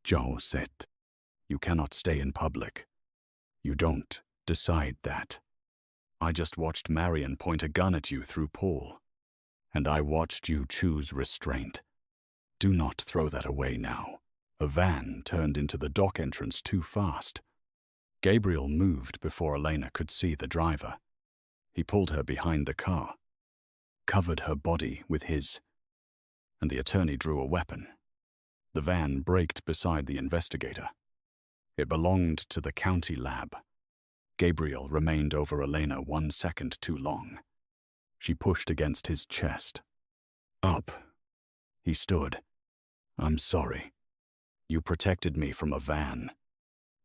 "Joe said, you cannot stay in public. You don't decide that. I just watched Marion point a gun at you through Paul, and I watched you choose restraint. Do not throw that away now." A van turned into the dock entrance too fast. Gabriel moved before Elena could see the driver. He pulled her behind the car, covered her body with his, and the attorney drew a weapon. The van braked beside the investigator. It belonged to the county lab. Gabriel remained over Elena 1 second too long. She pushed against his chest. "Up." He stood. "I'm sorry. You protected me from a van.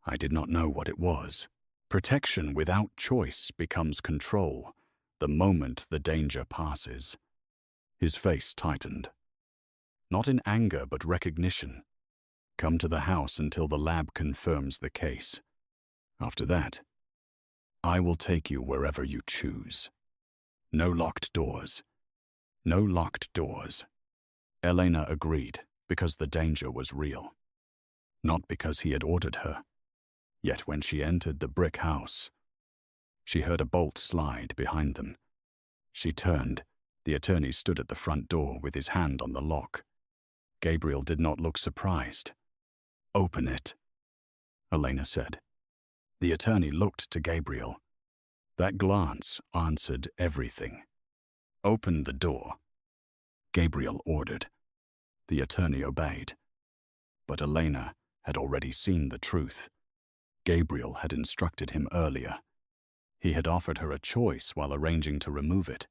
I did not know what it was. Protection without choice becomes control the moment the danger passes." His face tightened. Not in anger, but recognition. "Come to the house until the lab confirms the case. After that, I will take you wherever you choose. No locked doors. No locked doors." Elena agreed because the danger was real, not because he had ordered her. Yet when she entered the brick house, she heard a bolt slide behind them. She turned. The attorney stood at the front door with his hand on the lock. Gabriel did not look surprised. "Open it," Elena said. The attorney looked to Gabriel. That glance answered everything. "Open the door," Gabriel ordered. The attorney obeyed. But Elena had already seen the truth. Gabriel had instructed him earlier. He had offered her a choice while arranging to remove it.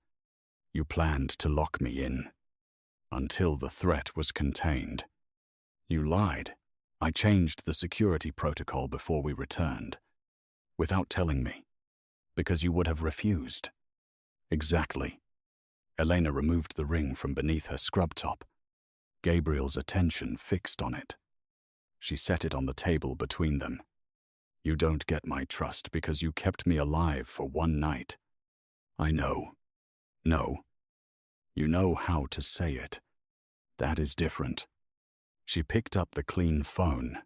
"You planned to lock me in until the threat was contained. You lied. I changed the security protocol before we returned, without telling me, because you would have refused." "Exactly." Elena removed the ring from beneath her scrub top. Gabriel's attention fixed on it. She set it on the table between them. "You don't get my trust because you kept me alive for one night." "I know. No. You know how to say it. That is different. She picked up the clean phone.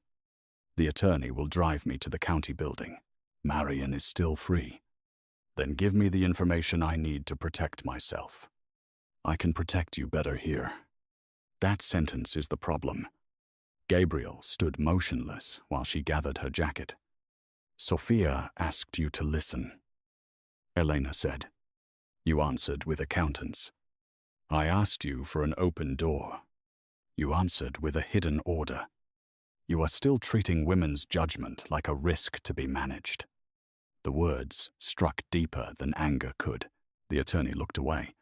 The attorney will drive me to the county building. Marion is still free. Then give me the information I need to protect myself. I can protect you better here. That sentence is the problem. Gabriel stood motionless while she gathered her jacket. Sophia asked you to listen. Elena said. You answered with accountants. I asked you for an open door. You answered with a hidden order. You are still treating women's judgment like a risk to be managed. The words struck deeper than anger could. The attorney looked away.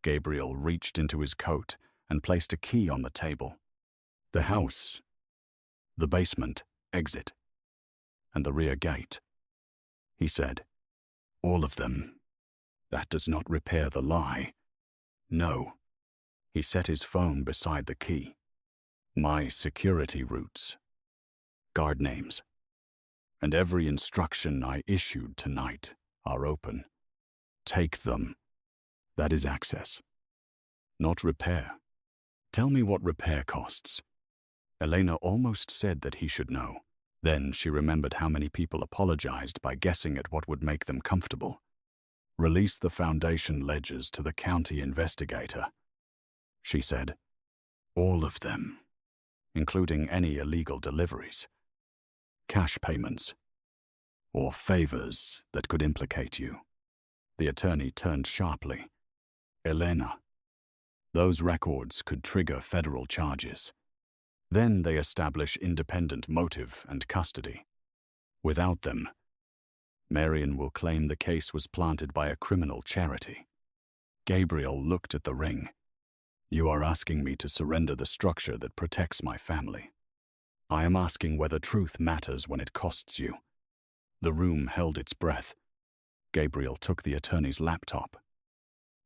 Gabriel reached into his coat and placed a key on the table. The house, the basement, exit, and the rear gate. He said, all of them. That does not repair the lie. No. He set his phone beside the key. My security routes, guard names, and every instruction I issued tonight are open. Take them. That is access, not repair. Tell me what repair costs. Elena almost said that he should know. Then she remembered how many people apologized by guessing at what would make them comfortable. Release the foundation ledgers to the county investigator, she said. All of them, including any illegal deliveries, cash payments, or favors that could implicate you. The attorney turned sharply. Elena, those records could trigger federal charges. Then they establish independent motive and custody. Without them, Marion will claim the case was planted by a criminal charity. Gabriel looked at the ring. You are asking me to surrender the structure that protects my family. I am asking whether truth matters when it costs you. The room held its breath. Gabriel took the attorney's laptop,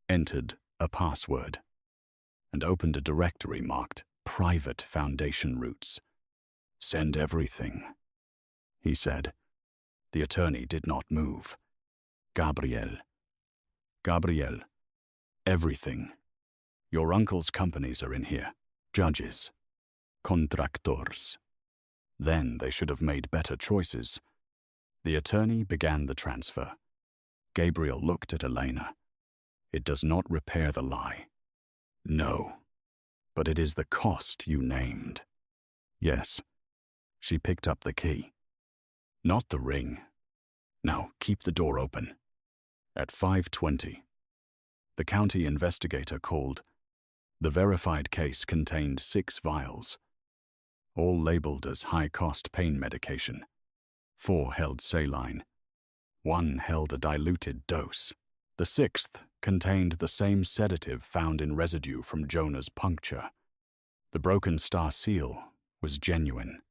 entered a password, and opened a directory marked Private Foundation Routes. Send everything, he said. The attorney did not move. Gabriel, everything. Your uncle's companies are in here. Judges, contractors. Then they should have made better choices. The attorney began the transfer. Gabriel looked at Elena. It does not repair the lie. No, but it is the cost you named. Yes. She picked up the key. Not the ring. Now keep the door open. At 5:20, the county investigator called. The verified case contained 6 vials, all labeled as high-cost pain medication. 4 held saline. 1 held a diluted dose. The 6th contained the same sedative found in residue from Jonah's puncture. The broken star seal was genuine.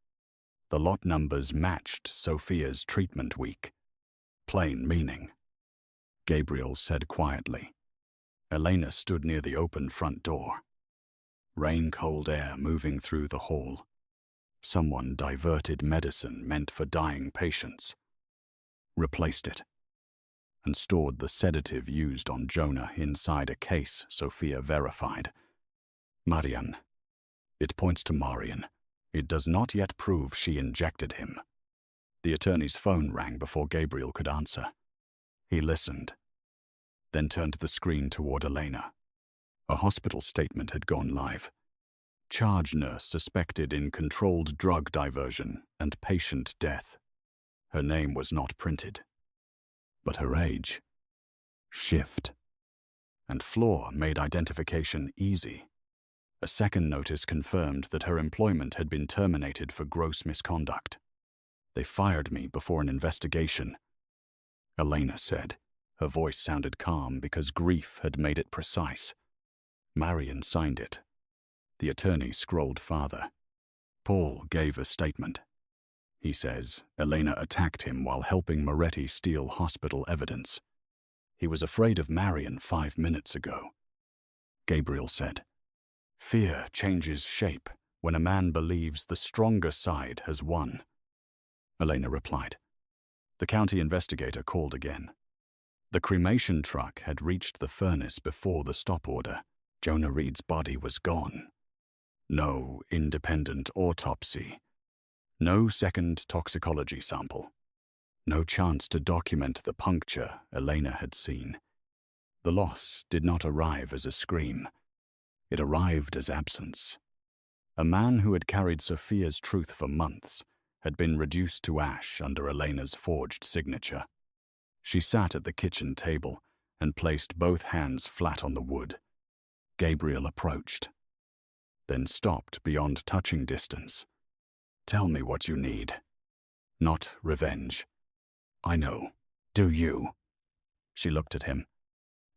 The lot numbers matched Sophia's treatment week. Plain meaning. Gabriel said quietly. Elena stood near the open front door. Rain-cold air moving through the hall. Someone diverted medicine meant for dying patients, replaced it, and stored the sedative used on Jonah inside a case Sophia verified. Marian. It points to Marian. It does not yet prove she injected him. The attorney's phone rang before Gabriel could answer. He listened, then turned the screen toward Elena. A hospital statement had gone live. Charge nurse suspected in controlled drug diversion and patient death. Her name was not printed, but her age, shift, and floor made identification easy. A second notice confirmed that her employment had been terminated for gross misconduct. They fired me before an investigation, Elena said. Her voice sounded calm because grief had made it precise. Marion signed it. The attorney scrolled farther. Paul gave a statement. He says Elena attacked him while helping Moretti steal hospital evidence. He was afraid of Marion 5 minutes ago. Gabriel said, Fear changes shape when a man believes the stronger side has won. Elena replied. The county investigator called again. The cremation truck had reached the furnace before the stop order. Jonah Reed's body was gone. No independent autopsy. No second toxicology sample. No chance to document the puncture Elena had seen. The loss did not arrive as a scream. It arrived as absence. A man who had carried Sophia's truth for months had been reduced to ash under Elena's forged signature. She sat at the kitchen table and placed both hands flat on the wood. Gabriel approached, then stopped beyond touching distance. "Tell me what you need. Not revenge." "I know. Do you?" She looked at him.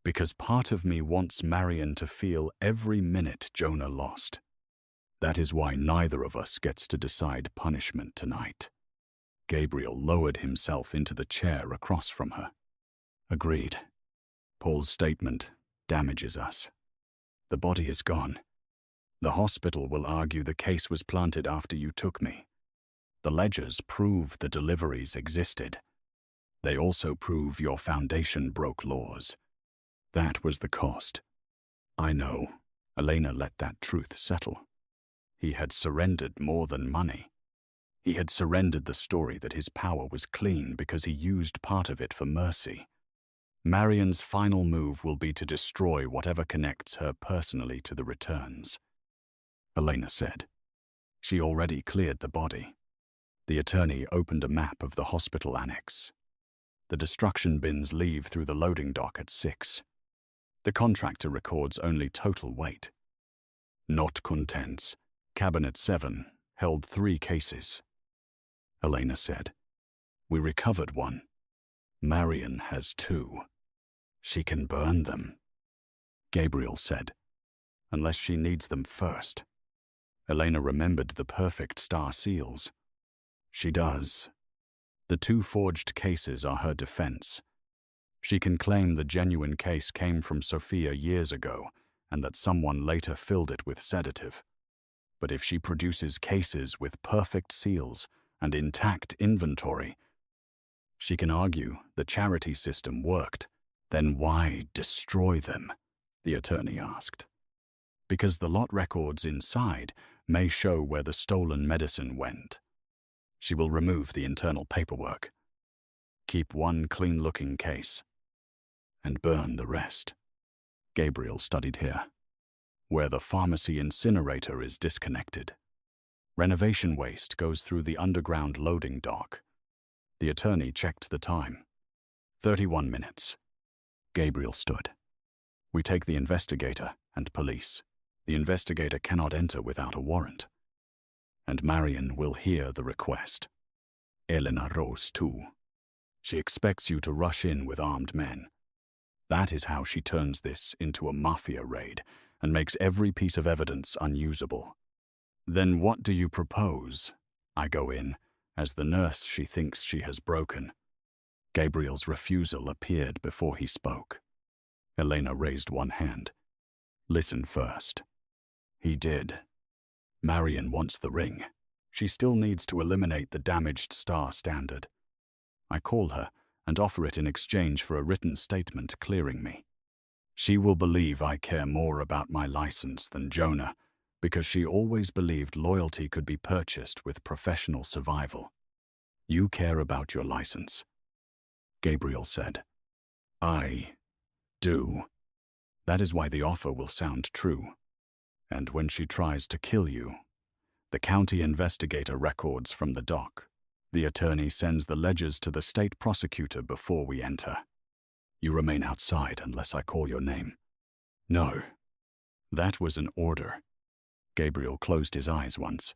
"Because part of me wants Marion to feel every minute Jonah lost. That is why neither of us gets to decide punishment tonight." Gabriel lowered himself into the chair across from her. "Agreed. Paul's statement damages us. The body is gone. The hospital will argue the case was planted after you took me. The ledgers prove the deliveries existed. They also prove your foundation broke laws. That was the cost. I know." Elena let that truth settle. He had surrendered more than money. He had surrendered the story that his power was clean because he used part of it for mercy. Marion's final move will be to destroy whatever connects her personally to the returns. Elena said. She already cleared the body. The attorney opened a map of the hospital annex. The destruction bins leave through the loading dock at 6. The contractor records only total weight. Not contents. Cabinet 7 held 3 cases. Elena said. We recovered 1. Marion has 2. She can burn them. Gabriel said. Unless she needs them first. Elena remembered the perfect star seals. She does. The 2 forged cases are her defense. She can claim the genuine case came from Sophia years ago and that someone later filled it with sedative. But if she produces cases with perfect seals and intact inventory, she can argue the charity system worked. Then why destroy them? The attorney asked. Because the lot records inside may show where the stolen medicine went. She will remove the internal paperwork. Keep 1 clean-looking case. And burn the rest. Gabriel studied here. Where the pharmacy incinerator is disconnected. Renovation waste goes through the underground loading dock. The attorney checked the time. 31 minutes. Gabriel stood. We take the investigator and police. The investigator cannot enter without a warrant. And Marion will hear the request. Elena rose too. She expects you to rush in with armed men. That is how she turns this into a Mafia raid and makes every piece of evidence unusable. Then what do you propose? I go in, as the nurse she thinks she has broken. Gabriel's refusal appeared before he spoke. Elena raised one hand. Listen first. He did. Marion wants the ring. She still needs to eliminate the damaged star standard. I call her and offer it in exchange for a written statement clearing me. She will believe I care more about my license than Jonah, because she always believed loyalty could be purchased with professional survival. You care about your license. Gabriel said. I do. That is why the offer will sound true. And when she tries to kill you, the county investigator records from the dock. The attorney sends the ledgers to the state prosecutor before we enter. You remain outside unless I call your name. No. That was an order. Gabriel closed his eyes once.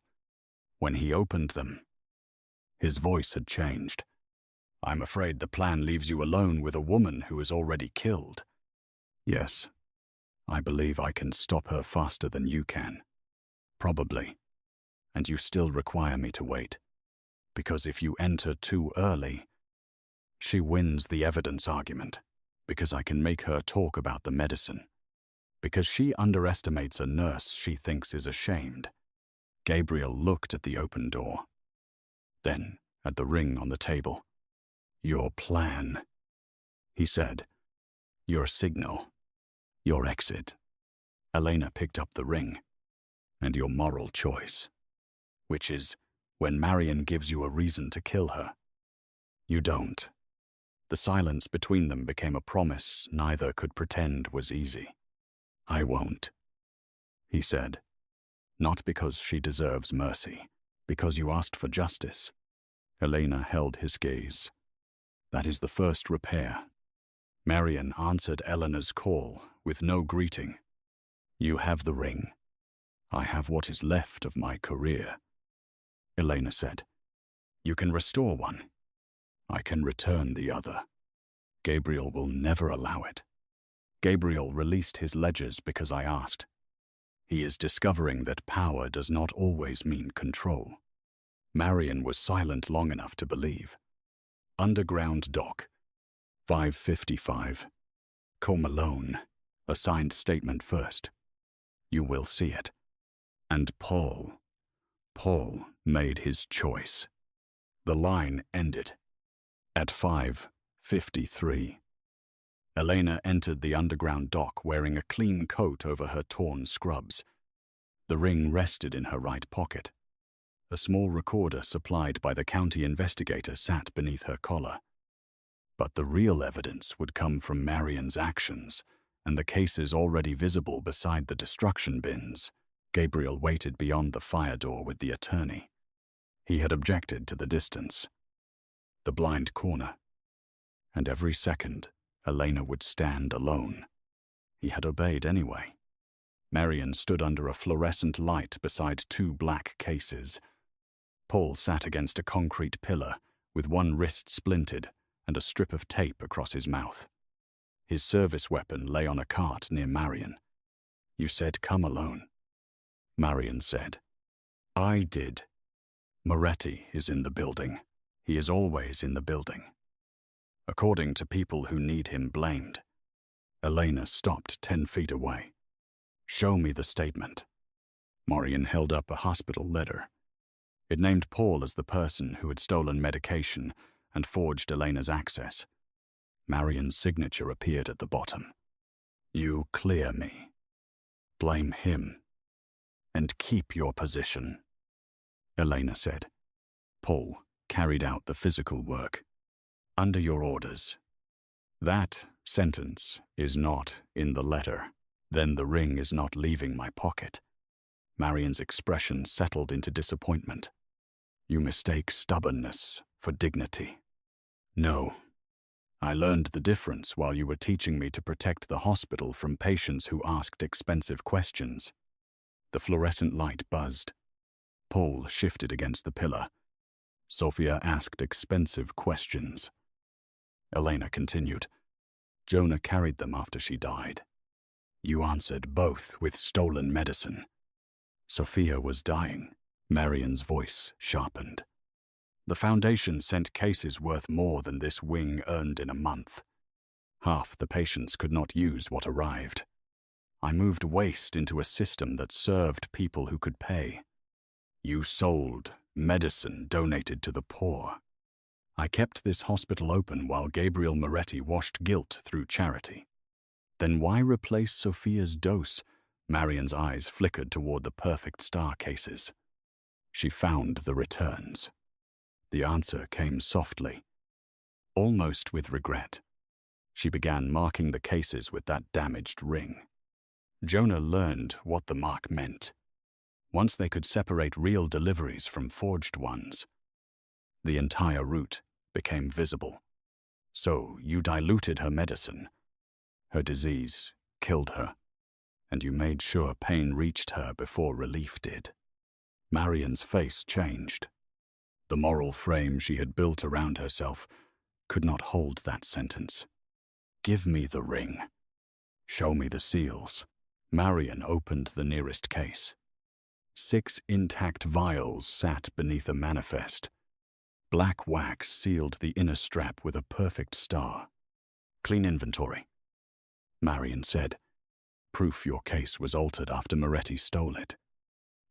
When he opened them, his voice had changed. I'm afraid the plan leaves you alone with a woman who is already killed. Yes. I believe I can stop her faster than you can. Probably. And you still require me to wait. Because if you enter too early, she wins the evidence argument. Because I can make her talk about the medicine. Because she underestimates a nurse she thinks is ashamed. Gabriel looked at the open door. Then at the ring on the table. Your plan. He said, "Your signal, your exit." Elena picked up the ring. "And your moral choice, which is when Marion gives you a reason to kill her. You don't." The silence between them became a promise neither could pretend was easy. "I won't," he said. "Not because she deserves mercy, because you asked for justice." Elena held his gaze. "That is the first repair." Marion answered Eleanor's call with no greeting. "You have the ring. I have what is left of my career." Elena said, "You can restore one. I can return the other. Gabriel will never allow it. Gabriel released his ledgers because I asked. He is discovering that power does not always mean control." Marion was silent long enough to believe. "Underground dock, 5:55. Come alone. A signed statement first. You will see it." And Paul made his choice. The line ended at 5:53. Elena entered the underground dock wearing a clean coat over her torn scrubs. The ring rested in her right pocket. A small recorder supplied by the county investigator sat beneath her collar. But the real evidence would come from Marion's actions and the cases already visible beside the destruction bins. Gabriel waited beyond the fire door with the attorney. He had objected to the distance, the blind corner, and every second Elena would stand alone. He had obeyed anyway. Marion stood under a fluorescent light beside two black cases. Paul sat against a concrete pillar with one wrist splintered and a strip of tape across his mouth. His service weapon lay on a cart near Marion. "You said come alone," Marion said. "I did. Moretti is in the building. He is always in the building. According to people who need him blamed." Elena stopped 10 feet away. "Show me the statement." Marion held up a hospital letter. It named Paul as the person who had stolen medication and forged Elena's access. Marion's signature appeared at the bottom. "You clear me. Blame him. And keep your position," Elena said. Paul carried out the physical work. "Under your orders." "That sentence is not in the letter. Then the ring is not leaving my pocket." Marion's expression settled into disappointment. "You mistake stubbornness for dignity." "No. I learned the difference while you were teaching me to protect the hospital from patients who asked expensive questions." The fluorescent light buzzed. Paul shifted against the pillar. "Sophia asked expensive questions." Elena continued. "Jonah carried them after she died. You answered both with stolen medicine." "Sophia was dying." Marion's voice sharpened. "The Foundation sent cases worth more than this wing earned in a month. Half the patients could not use what arrived. I moved waste into a system that served people who could pay. You sold medicine donated to the poor. I kept this hospital open while Gabriel Moretti washed guilt through charity. Then why replace Sophia's dose?" Marion's eyes flickered toward the perfect star cases. She found the returns. The answer came softly, almost with regret. She began marking the cases with that damaged ring. Jonah learned what the mark meant. Once they could separate real deliveries from forged ones, the entire route became visible. So you diluted her medicine. Her disease killed her, and you made sure pain reached her before relief did. Marion's face changed. The moral frame she had built around herself could not hold that sentence. "Give me the ring. Show me the seals." Marion opened the nearest case. 6 intact vials sat beneath a manifest. Black wax sealed the inner strap with a perfect star. "Clean inventory," Marion said. "Proof your case was altered after Moretti stole it."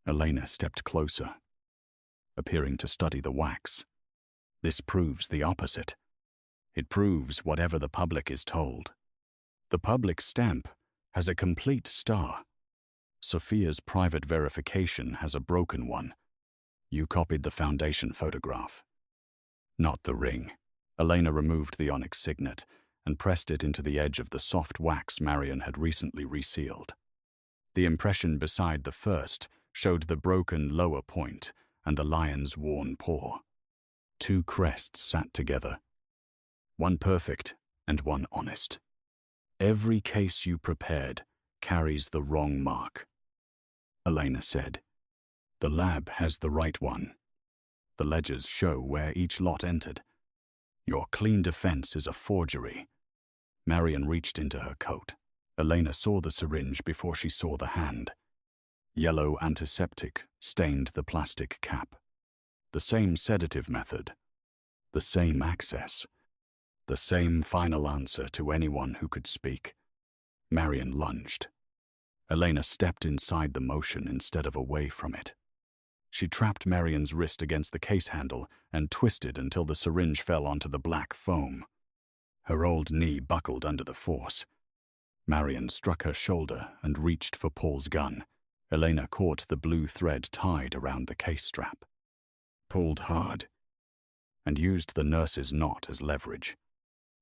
Elena stepped closer, appearing to study the wax. "This proves the opposite. It proves whatever the public is told. The public stamp has a complete star. Sophia's private verification has a broken one. You copied the foundation photograph. Not the ring. Elena removed the onyx signet and pressed it into the edge of the soft wax Marion had recently resealed. The impression beside the first showed the broken lower point and the lion's worn paw. Two crests sat together. One perfect and one honest. Every case you prepared carries the wrong mark. Elena said, "The lab has the right one. The ledgers show where each lot entered. Your clean defense is a forgery." Marion reached into her coat. Elena saw the syringe before she saw the hand. Yellow antiseptic stained the plastic cap. The same sedative method. The same access. The same final answer to anyone who could speak. Marion lunged. Elena stepped inside the motion instead of away from it. She trapped Marion's wrist against the case handle and twisted until the syringe fell onto the black foam. Her old knee buckled under the force. Marion struck her shoulder and reached for Paul's gun. Elena caught the blue thread tied around the case strap, pulled hard, and used the nurse's knot as leverage.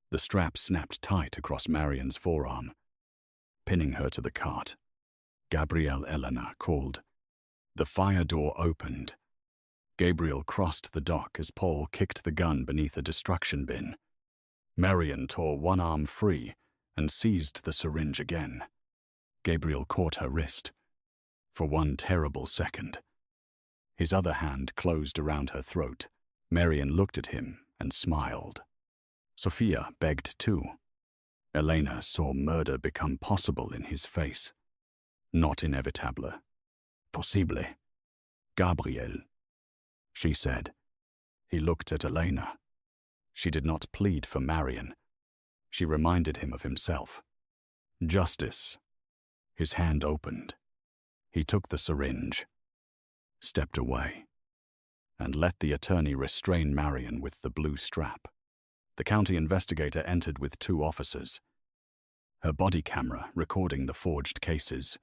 The strap snapped tight across Marion's forearm, pinning her to the cart. Gabriel Elena called. The fire door opened. Gabriel crossed the dock as Paul kicked the gun beneath a destruction bin. Marion tore one arm free and seized the syringe again. Gabriel caught her wrist. For one terrible second. His other hand closed around her throat. Marion looked at him and smiled. Sophia begged too. Elena saw murder become possible in his face. Not inevitable. Possible. Gabriel, she said. He looked at Elena. She did not plead for Marion. She reminded him of himself. Justice. His hand opened. He took the syringe, stepped away, and let the attorney restrain Marion with the blue strap. The county investigator entered with 2 officers. Her body camera recording the forged cases,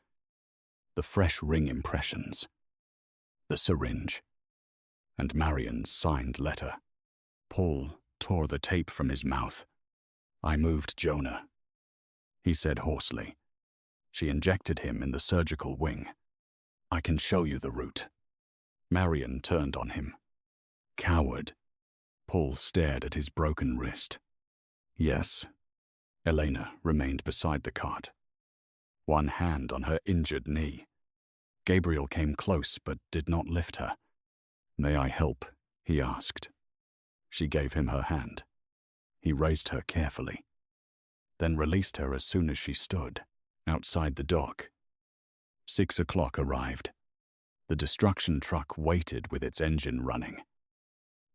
the fresh ring impressions, the syringe, and Marion's signed letter. Paul tore the tape from his mouth. "I moved Jonah," he said hoarsely. She injected him in the surgical wing. "I can show you the route." Marion turned on him. "Coward." Paul stared at his broken wrist. "Yes." Elena remained beside the cart, one hand on her injured knee. Gabriel came close but did not lift her. "May I help?" he asked. She gave him her hand. He raised her carefully, then released her as soon as she stood outside the dock. 6 o'clock arrived. The destruction truck waited with its engine running.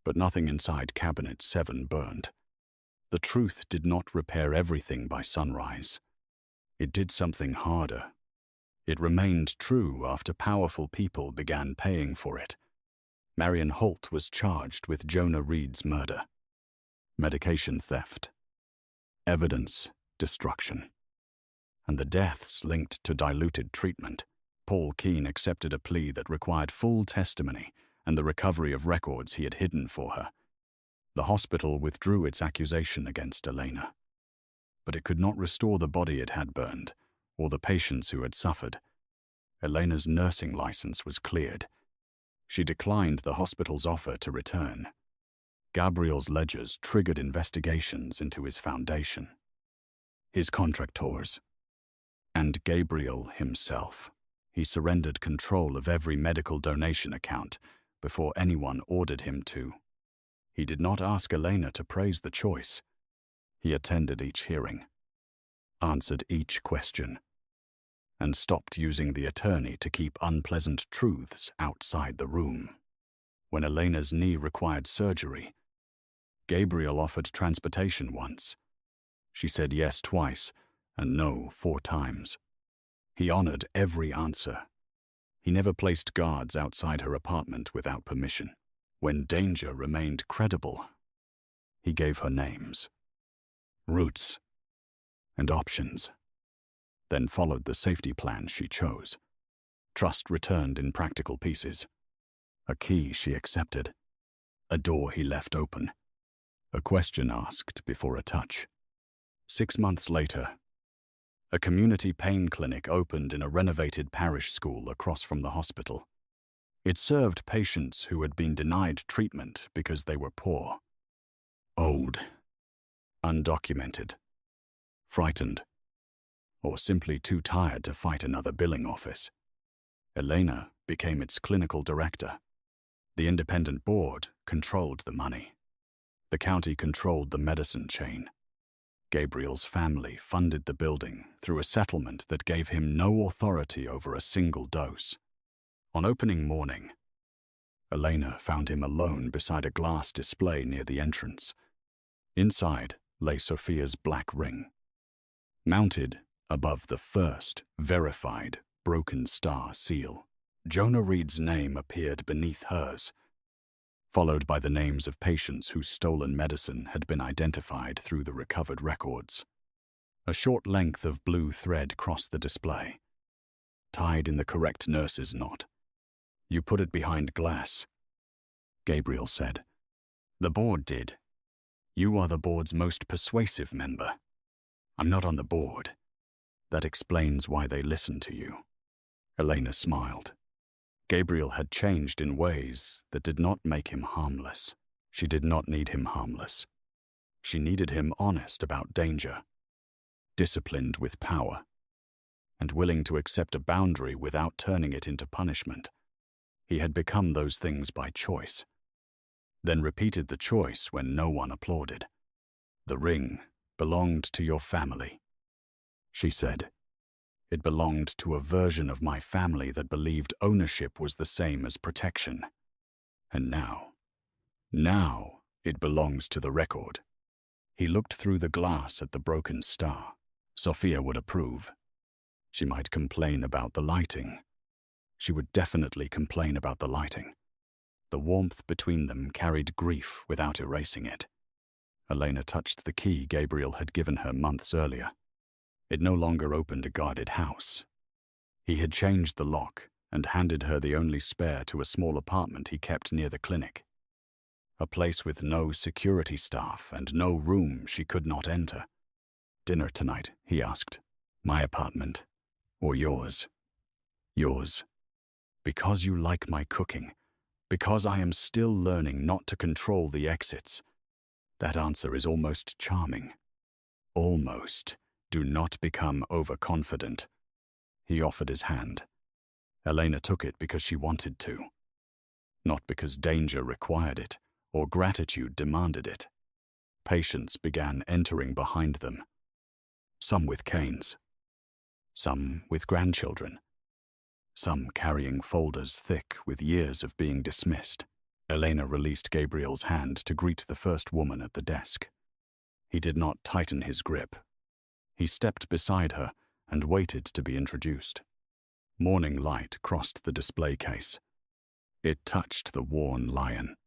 But nothing inside Cabinet 7 burned. The truth did not repair everything by sunrise. It did something harder. It remained true after powerful people began paying for it. Marion Holt was charged with Jonah Reed's murder, medication theft, evidence destruction, and the deaths linked to diluted treatment. Paul Keene accepted a plea that required full testimony and the recovery of records he had hidden for her. The hospital withdrew its accusation against Elena, but it could not restore the body it had burned or the patients who had suffered. Elena's nursing license was cleared. She declined the hospital's offer to return. Gabriel's ledgers triggered investigations into his foundation, his contractors, and Gabriel himself. He surrendered control of every medical donation account before anyone ordered him to. He did not ask Elena to praise the choice. He attended each hearing, answered each question, and stopped using the attorney to keep unpleasant truths outside the room. When Elena's knee required surgery, Gabriel offered transportation once. She said yes twice and no 4 times. He honored every answer. He never placed guards outside her apartment without permission. When danger remained credible, he gave her names. routes, and options. Then followed the safety plan she chose. Trust returned in practical pieces. A key she accepted. A door he left open. A question asked before a touch. 6 months later, a community pain clinic opened in a renovated parish school across from the hospital. It served patients who had been denied treatment because they were poor, old, undocumented, frightened, or simply too tired to fight another billing office. Elena became its clinical director. The independent board controlled the money. The county controlled the medicine chain. Gabriel's family funded the building through a settlement that gave him no authority over a single dose. On opening morning, Elena found him alone beside a glass display near the entrance. Inside lay Sophia's black ring. Mounted above the first verified broken star seal, Jonah Reed's name appeared beneath hers, followed by the names of patients whose stolen medicine had been identified through the recovered records. A short length of blue thread crossed the display, tied in the correct nurse's knot. "You put it behind glass," Gabriel said. "The board did. You are the board's most persuasive member. I'm not on the board. That explains why they listen to you." Elena smiled. Gabriel had changed in ways that did not make him harmless. She did not need him harmless. She needed him honest about danger, disciplined with power, and willing to accept a boundary without turning it into punishment. He had become those things by choice, then repeated the choice when no one applauded. "The ring belonged to your family," she said. "It belonged to a version of my family that believed ownership was the same as protection. And now it belongs to the record." He looked through the glass at the broken star. Sophia would approve. She might complain about the lighting. She would definitely complain about the lighting. The warmth between them carried grief without erasing it. Elena touched the key Gabriel had given her months earlier. It no longer opened a guarded house. He had changed the lock and handed her the only spare to a small apartment he kept near the clinic. A place with no security staff and no room she could not enter. "Dinner tonight?" he asked. "My apartment, or yours?" "Yours. Because you like my cooking. Because I am still learning not to control the exits." That answer is almost charming. Almost. Do not become overconfident. He offered his hand. Elena took it because she wanted to, not because danger required it or gratitude demanded it. Patients began entering behind them, some with canes, some with grandchildren, some carrying folders thick with years of being dismissed. Elena released Gabriel's hand to greet the first woman at the desk. He did not tighten his grip. He stepped beside her and waited to be introduced. Morning light crossed the display case. It touched the worn lion,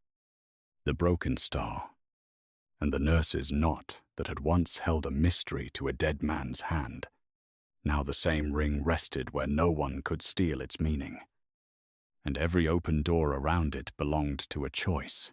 the broken star, and the nurse's knot that had once held a mystery to a dead man's hand. Now the same ring rested where no one could steal its meaning, and every open door around it belonged to a choice.